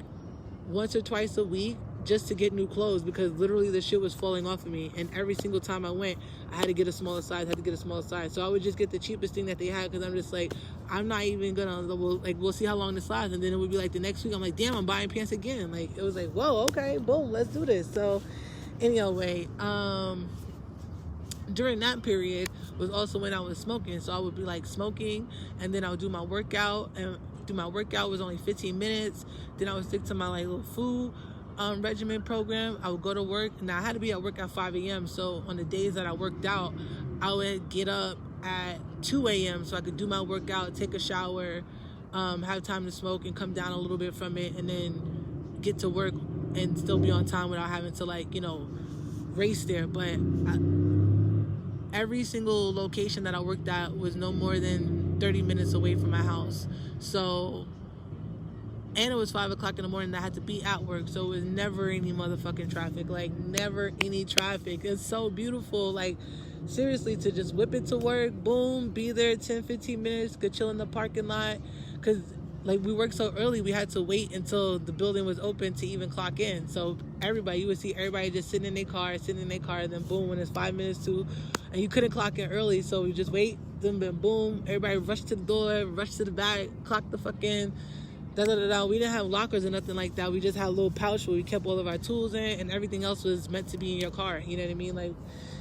once or twice a week, just to get new clothes, because literally the shit was falling off of me. And every single time I went, I had to get a smaller size, So I would just get the cheapest thing that they had, because I'm just like, I'm not even gonna, we'll see how long this lasts. And then it would be like the next week, I'm like, damn, I'm buying pants again. Like, it was like, whoa, okay, boom, let's do this. So anyway, during that period was also when I was smoking. So I would be like smoking, and then I would do my workout, and my workout was only 15 minutes. Then I would stick to my, like, little food regimen program. I would go to work. Now I had to be at work at 5 a.m. So on the days that I worked out, I would get up at 2 a.m. so I could do my workout, take a shower, have time to smoke, and come down a little bit from it, and then get to work and still be on time without having to, like, you know, race there. But every single location that I worked at was no more than 30 minutes away from my house. So, and it was 5 o'clock in the morning. I had to be at work, so it was never any motherfucking traffic. Like, never any traffic. It's so beautiful. Like, seriously, to just whip it to work, boom, be there 10, 15 minutes, could chill in the parking lot. Because, like, we worked so early, we had to wait until the building was open to even clock in. So you would see everybody just sitting in their car, and then boom, when it's 5 minutes to, and you couldn't clock in early, so we just wait, then boom, everybody rush to the door, rush to the back, clock the fucking We didn't have lockers or nothing like that. We just had a little pouch where we kept all of our tools in, and everything else was meant to be in your car. You know what I mean? Like,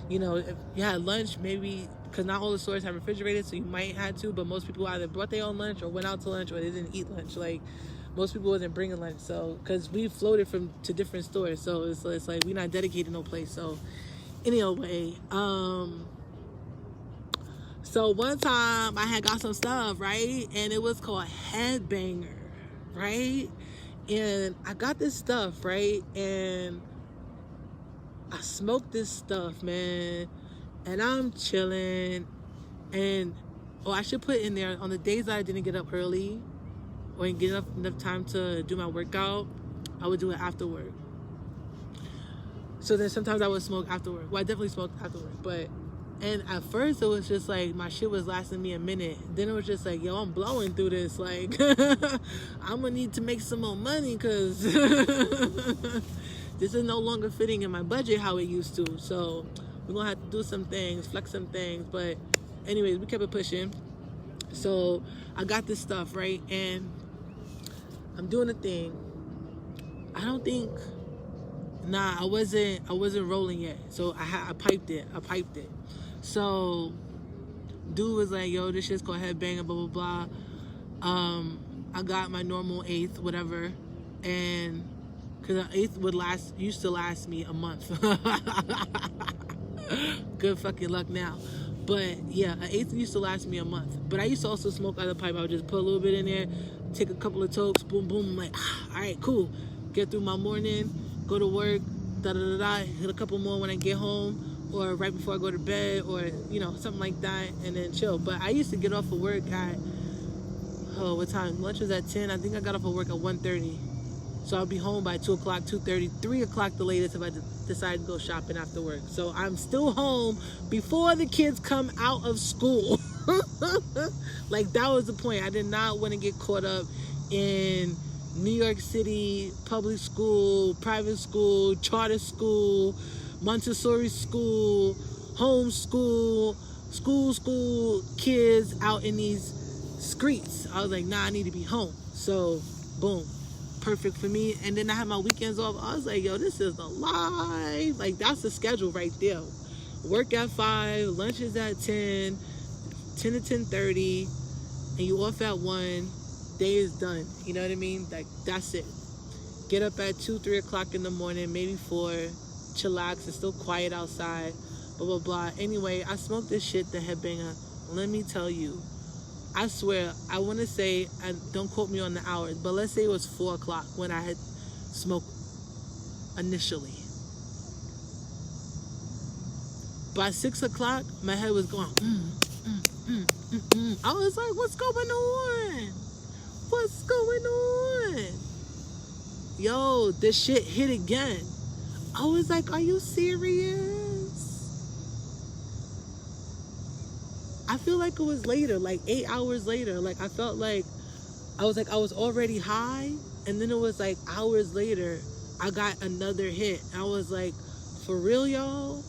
you know, if you had lunch, maybe, because not all the stores have refrigerators, so you might have to, but most people either brought their own lunch or went out to lunch, or they didn't eat lunch. Like, most people wasn't bringing lunch, so, because we floated to different stores, so it's like we're not dedicated no place. So anyway, so one time I had got some stuff, right, and it was called Headbanger, right, and I got this stuff, right, and I smoked this stuff, man, and I'm chilling, and I should put in there, on the days that I didn't get up early or didn't get enough time to do my workout, I would do it after work. So then sometimes I would smoke after work. Well, I definitely smoked after work, and at first it was just like my shit was lasting me a minute. Then it was just like, yo, I'm blowing through this. Like, I'm gonna need to make some more money because this is no longer fitting in my budget how it used to. So we're gonna have to do some things, flex some things. But anyways, we kept it pushing. So I got this stuff, right? And I'm doing a thing. I wasn't rolling yet. So I piped it. So dude was like, yo, this shit's called Headbanger, blah, blah, blah. I got my normal eighth, whatever. And because an eighth used to last me a month. Good fucking luck now. But yeah, an eighth used to last me a month. But I used to also smoke out of the pipe. I would just put a little bit in there, take a couple of tokes, boom, boom. I'm like, all right, cool. Get through my morning, go to work, hit a couple more when I get home, or right before I go to bed, or, you know, something like that, and then chill. But I used to get off of work at, what time? Lunch was at 10. I think I got off of work at 1:30. So I'll be home by 2 o'clock, 2:30, 3 o'clock the latest if I decide to go shopping after work. So I'm still home before the kids come out of school. Like, that was the point. I did not want to get caught up in New York City, public school, private school, charter school, Montessori school, home school, school, kids out in these streets. I was like, nah, I need to be home. So, boom. Perfect for me. And then I had my weekends off. I was like, yo, this is the life. Like, that's the schedule right there. Work at 5, lunch is at 10 to 10:30, and you off at 1. Day is done. You know what I mean? Like, that's it. Get up at 2, 3 o'clock in the morning, maybe 4. Chillax. It's still quiet outside. Blah, blah, blah. Anyway, I smoked this shit, the Headbanger. Let me tell you. I swear, I want to say, and don't quote me on the hours, but let's say it was 4 o'clock when I had smoked initially. By 6 o'clock, my head was going, I was like, what's going on? What's going on? Yo, this shit hit again. I was like, are you serious? I feel like it was later, like 8 hours later. Like, I felt like I was already high, and then it was like hours later, I got another hit. I was like, for real, y'all?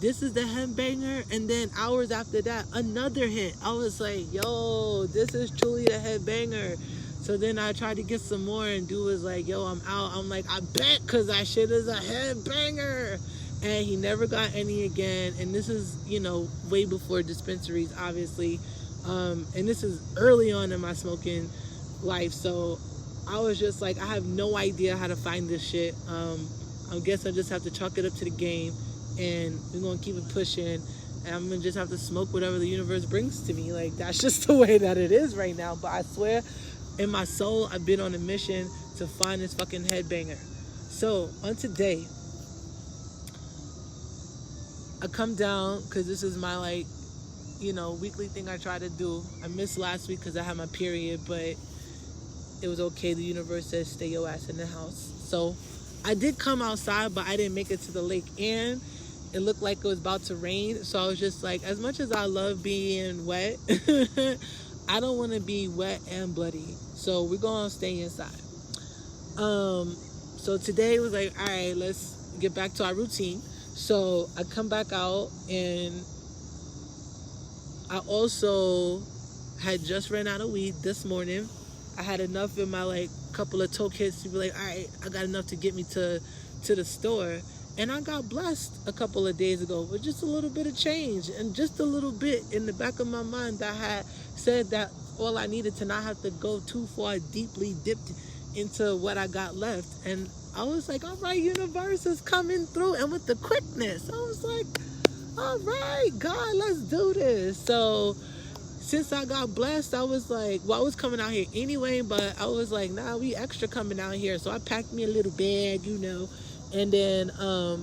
This is the Headbanger? And then hours after that, another hit. I was like, yo, this is truly the Headbanger. So then I tried to get some more, and dude was like, yo, I'm out. I'm like, I bet, because that shit is a Headbanger. And he never got any again. And this is, you know, way before dispensaries, obviously. And this is early on in my smoking life. So I was just like, I have no idea how to find this shit. I guess I just have to chalk it up to the game. And we're going to keep it pushing. And I'm going to just have to smoke whatever the universe brings to me. Like, that's just the way that it is right now. But I swear, in my soul, I've been on a mission to find this fucking Headbanger. So on today, I come down because this is my, like, you know, weekly thing I try to do. I missed last week because I had my period, but it was okay. The universe says stay your ass in the house. So I did come outside, but I didn't make it to the lake, and it looked like it was about to rain. So I was just like, as much as I love being wet, I don't want to be wet and bloody. So we're going to stay inside. So today was like, all right, let's get back to our routine. So I come back out, and I also had just ran out of weed this morning. I had enough in my like couple of toe kits to be like, all right, I got enough to get me to the store. And I got blessed a couple of days ago with just a little bit of change, and just a little bit in the back of my mind that had said that all I needed to not have to go too far deeply dipped into what I got left. And I was like, all right, universe is coming through, and with the quickness. I was like, all right, God, let's do this. So since I got blessed, I was like, well, I was coming out here anyway, but I was like, nah, we extra coming out here. So I packed me a little bag, you know, and then I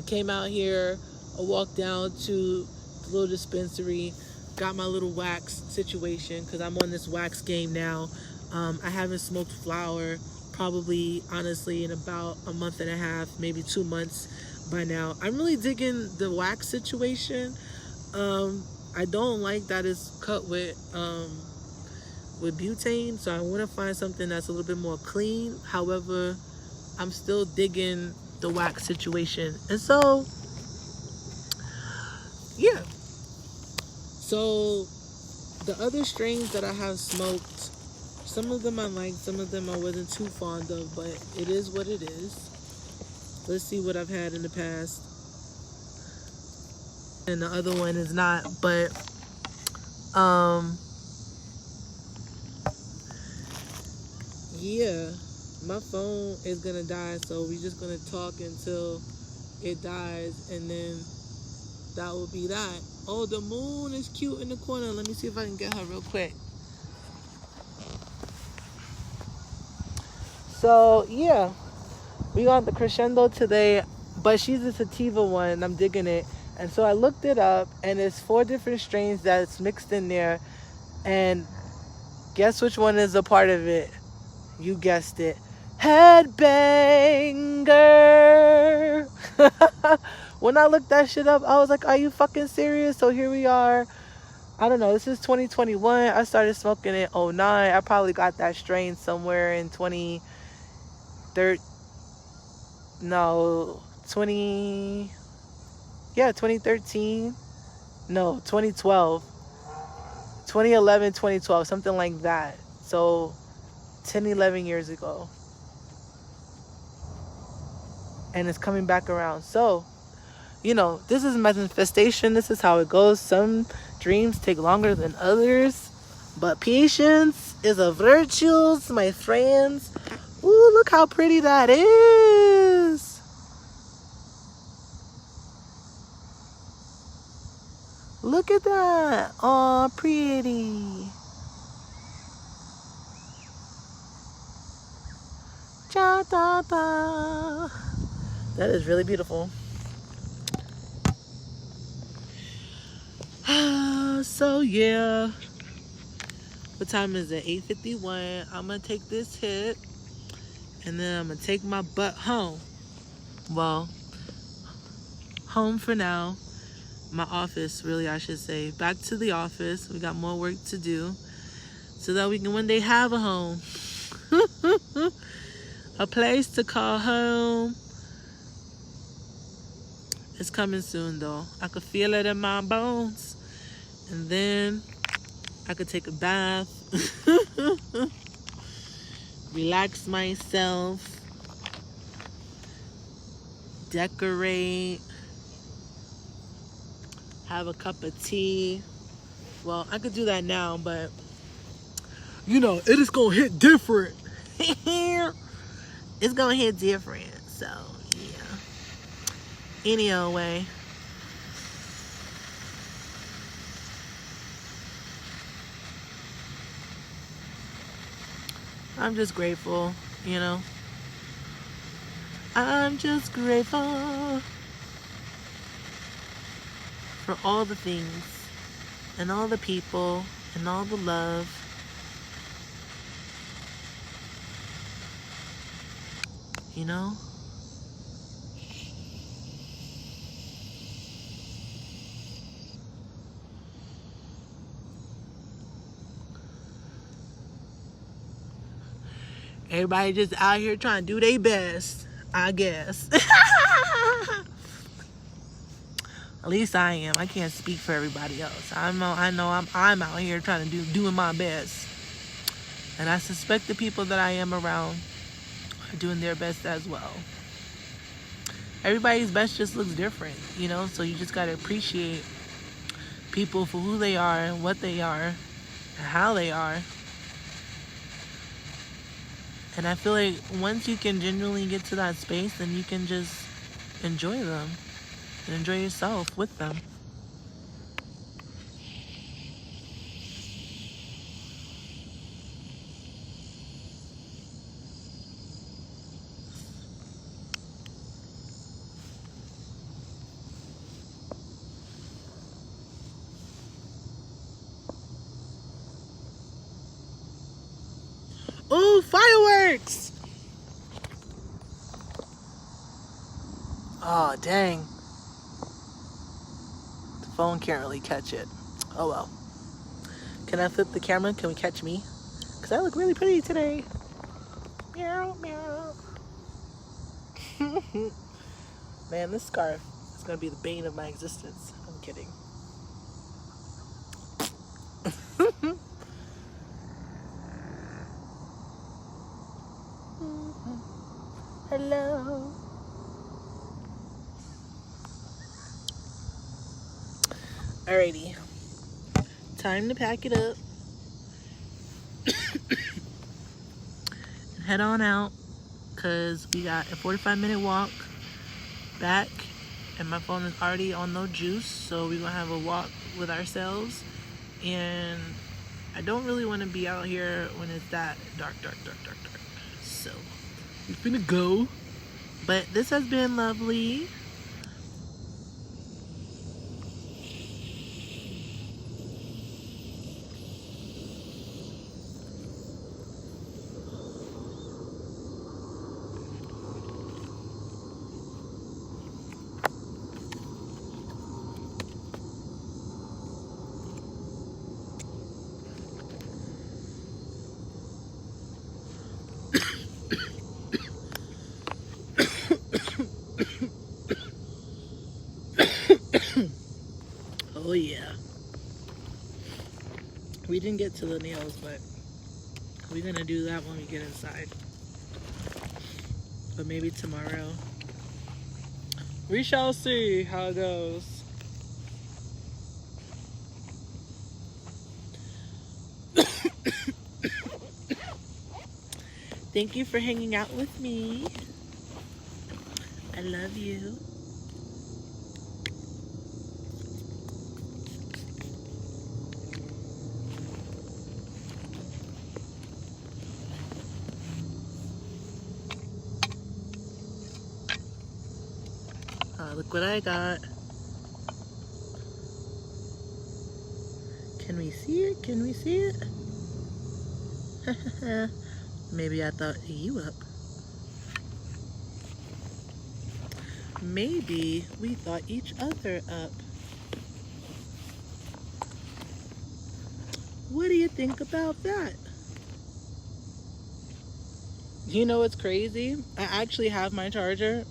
came out here. I walked down to the little dispensary, got my little wax situation, because I'm on this wax game now. I haven't smoked flower probably, honestly, in about a month and a half, maybe 2 months by now. I'm really digging the wax situation. I don't like that it's cut with butane, so I want to find something that's a little bit more clean. However, I'm still digging the wax situation. And so, yeah. So, the other strains that I have smoked, some of them I liked, some of them I wasn't too fond of, but it is what it is. Let's see what I've had in the past. And the other one is not, but yeah, my phone is gonna die, so we're just gonna talk until it dies, and then that will be that. Oh, the moon is cute in the corner. Let me see if I can get her real quick. So yeah, we got the crescendo today, but she's a sativa one, and I'm digging it. And so I looked it up, and it's 4 different strains that's mixed in there. And guess which one is a part of it? You guessed it. Headbanger. When I looked that shit up, I was like, are you fucking serious? So here we are. I don't know. This is 2021. I started smoking in 2009. I probably got that strain somewhere in 2013. No, 20... Yeah, 2013. No, 2012. 2011, 2012, something like that. So 10, 11 years ago. And it's coming back around. So, you know, this is manifestation. This is how it goes. Some dreams take longer than others, but patience is a virtue, my friends. Ooh, look how pretty that is. Look at that. Aw, pretty. Cha da da. That is really beautiful. So yeah. What time is it? 8:51. I'm gonna take this hit, and then I'm gonna take my butt home. Well, home for now. My office, really, I should say. Back to the office. We got more work to do so that we can one day have a home. A place to call home. It's coming soon, though. I could feel it in my bones. And then I could take a bath. Relax myself. Decorate. Have a cup of tea. Well, I could do that now, but you know, it is gonna hit different. It's gonna hit different. So yeah. Any old way. I'm just grateful, you know. I'm just grateful for all the things and all the people and all the love. You know? Everybody just out here trying to do their best, I guess. At least I am. I can't speak for everybody else. I know I'm out here trying to doing my best. And I suspect the people that I am around are doing their best as well. Everybody's best just looks different, you know? So you just got to appreciate people for who they are and what they are and how they are. And I feel like once you can genuinely get to that space, then you can just enjoy them and enjoy yourself with them. Oh, fireworks! Oh, dang. The phone can't really catch it. Oh, well. Can I flip the camera? Can we catch me? Because I look really pretty today. Meow, meow. Man, this scarf is going to be the bane of my existence. I'm kidding. Hello. Alrighty. Time to pack it up. And head on out. Because we got a 45-minute walk back. And my phone is already on no juice. So we're going to have a walk with ourselves. And I don't really want to be out here when it's that dark. So we're finna go. But this has been lovely. Oh yeah. We didn't get to the nails, but we're gonna do that when we get inside. But maybe tomorrow. We shall see how it goes. Thank you for hanging out with me. I love you. Look what I got. Can we see it? Can we see it? Maybe I thought you up. Maybe we thought each other up. What do you think about that? You know what's crazy? I actually have my charger.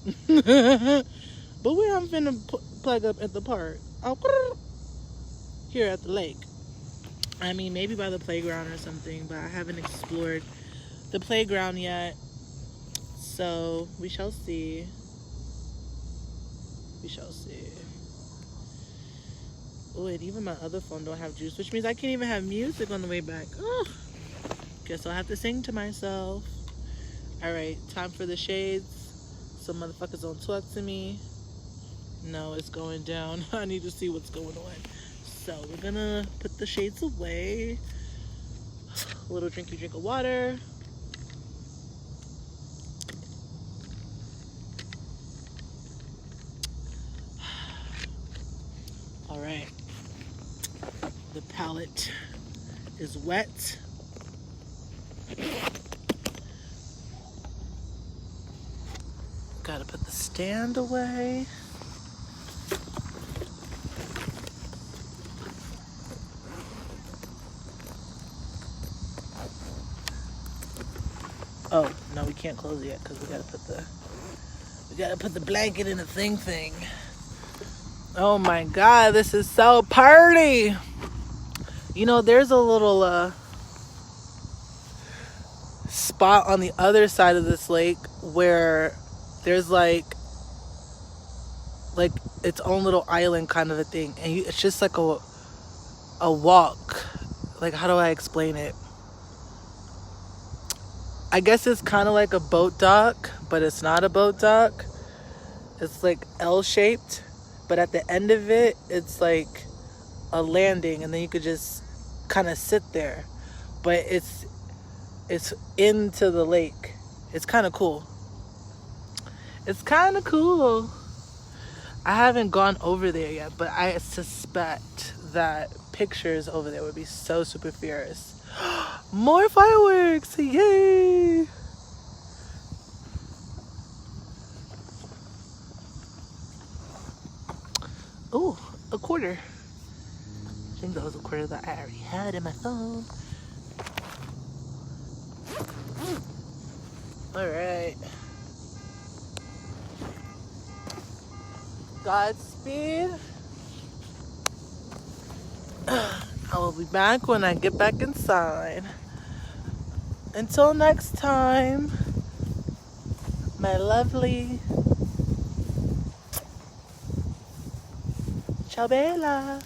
But where I'm finna plug up at the park? Oh, here at the lake. I mean, maybe by the playground or something, but I haven't explored the playground yet. So, we shall see. We shall see. Oh, and even my other phone don't have juice, which means I can't even have music on the way back. Oh, guess I'll have to sing to myself. Alright, time for the shades. Some motherfuckers don't talk to me. No, it's going down. I need to see what's going on. So we're gonna put the shades away. A little drink of water. All right. The palette is wet. Gotta put the stand away. Oh, no, we can't close it yet because we gotta put the blanket in the thing. Oh my god, this is so pretty. You know, there's a little spot on the other side of this lake where there's like its own little island kind of a thing, and it's just like a walk. Like, how do I explain it? I guess it's kind of like a boat dock, but it's not a boat dock. It's like L-shaped, but at the end of it, it's like a landing, and then you could just kind of sit there. But it's into the lake. It's kind of cool. It's kind of cool. I haven't gone over there yet, but I suspect that pictures over there would be so super fierce. More fireworks! Yay! Ooh, a quarter. I think that was a quarter that I already had in my phone. Alright. Godspeed. I will be back when I get back inside. Until next time, my lovely. Ciao, Bella.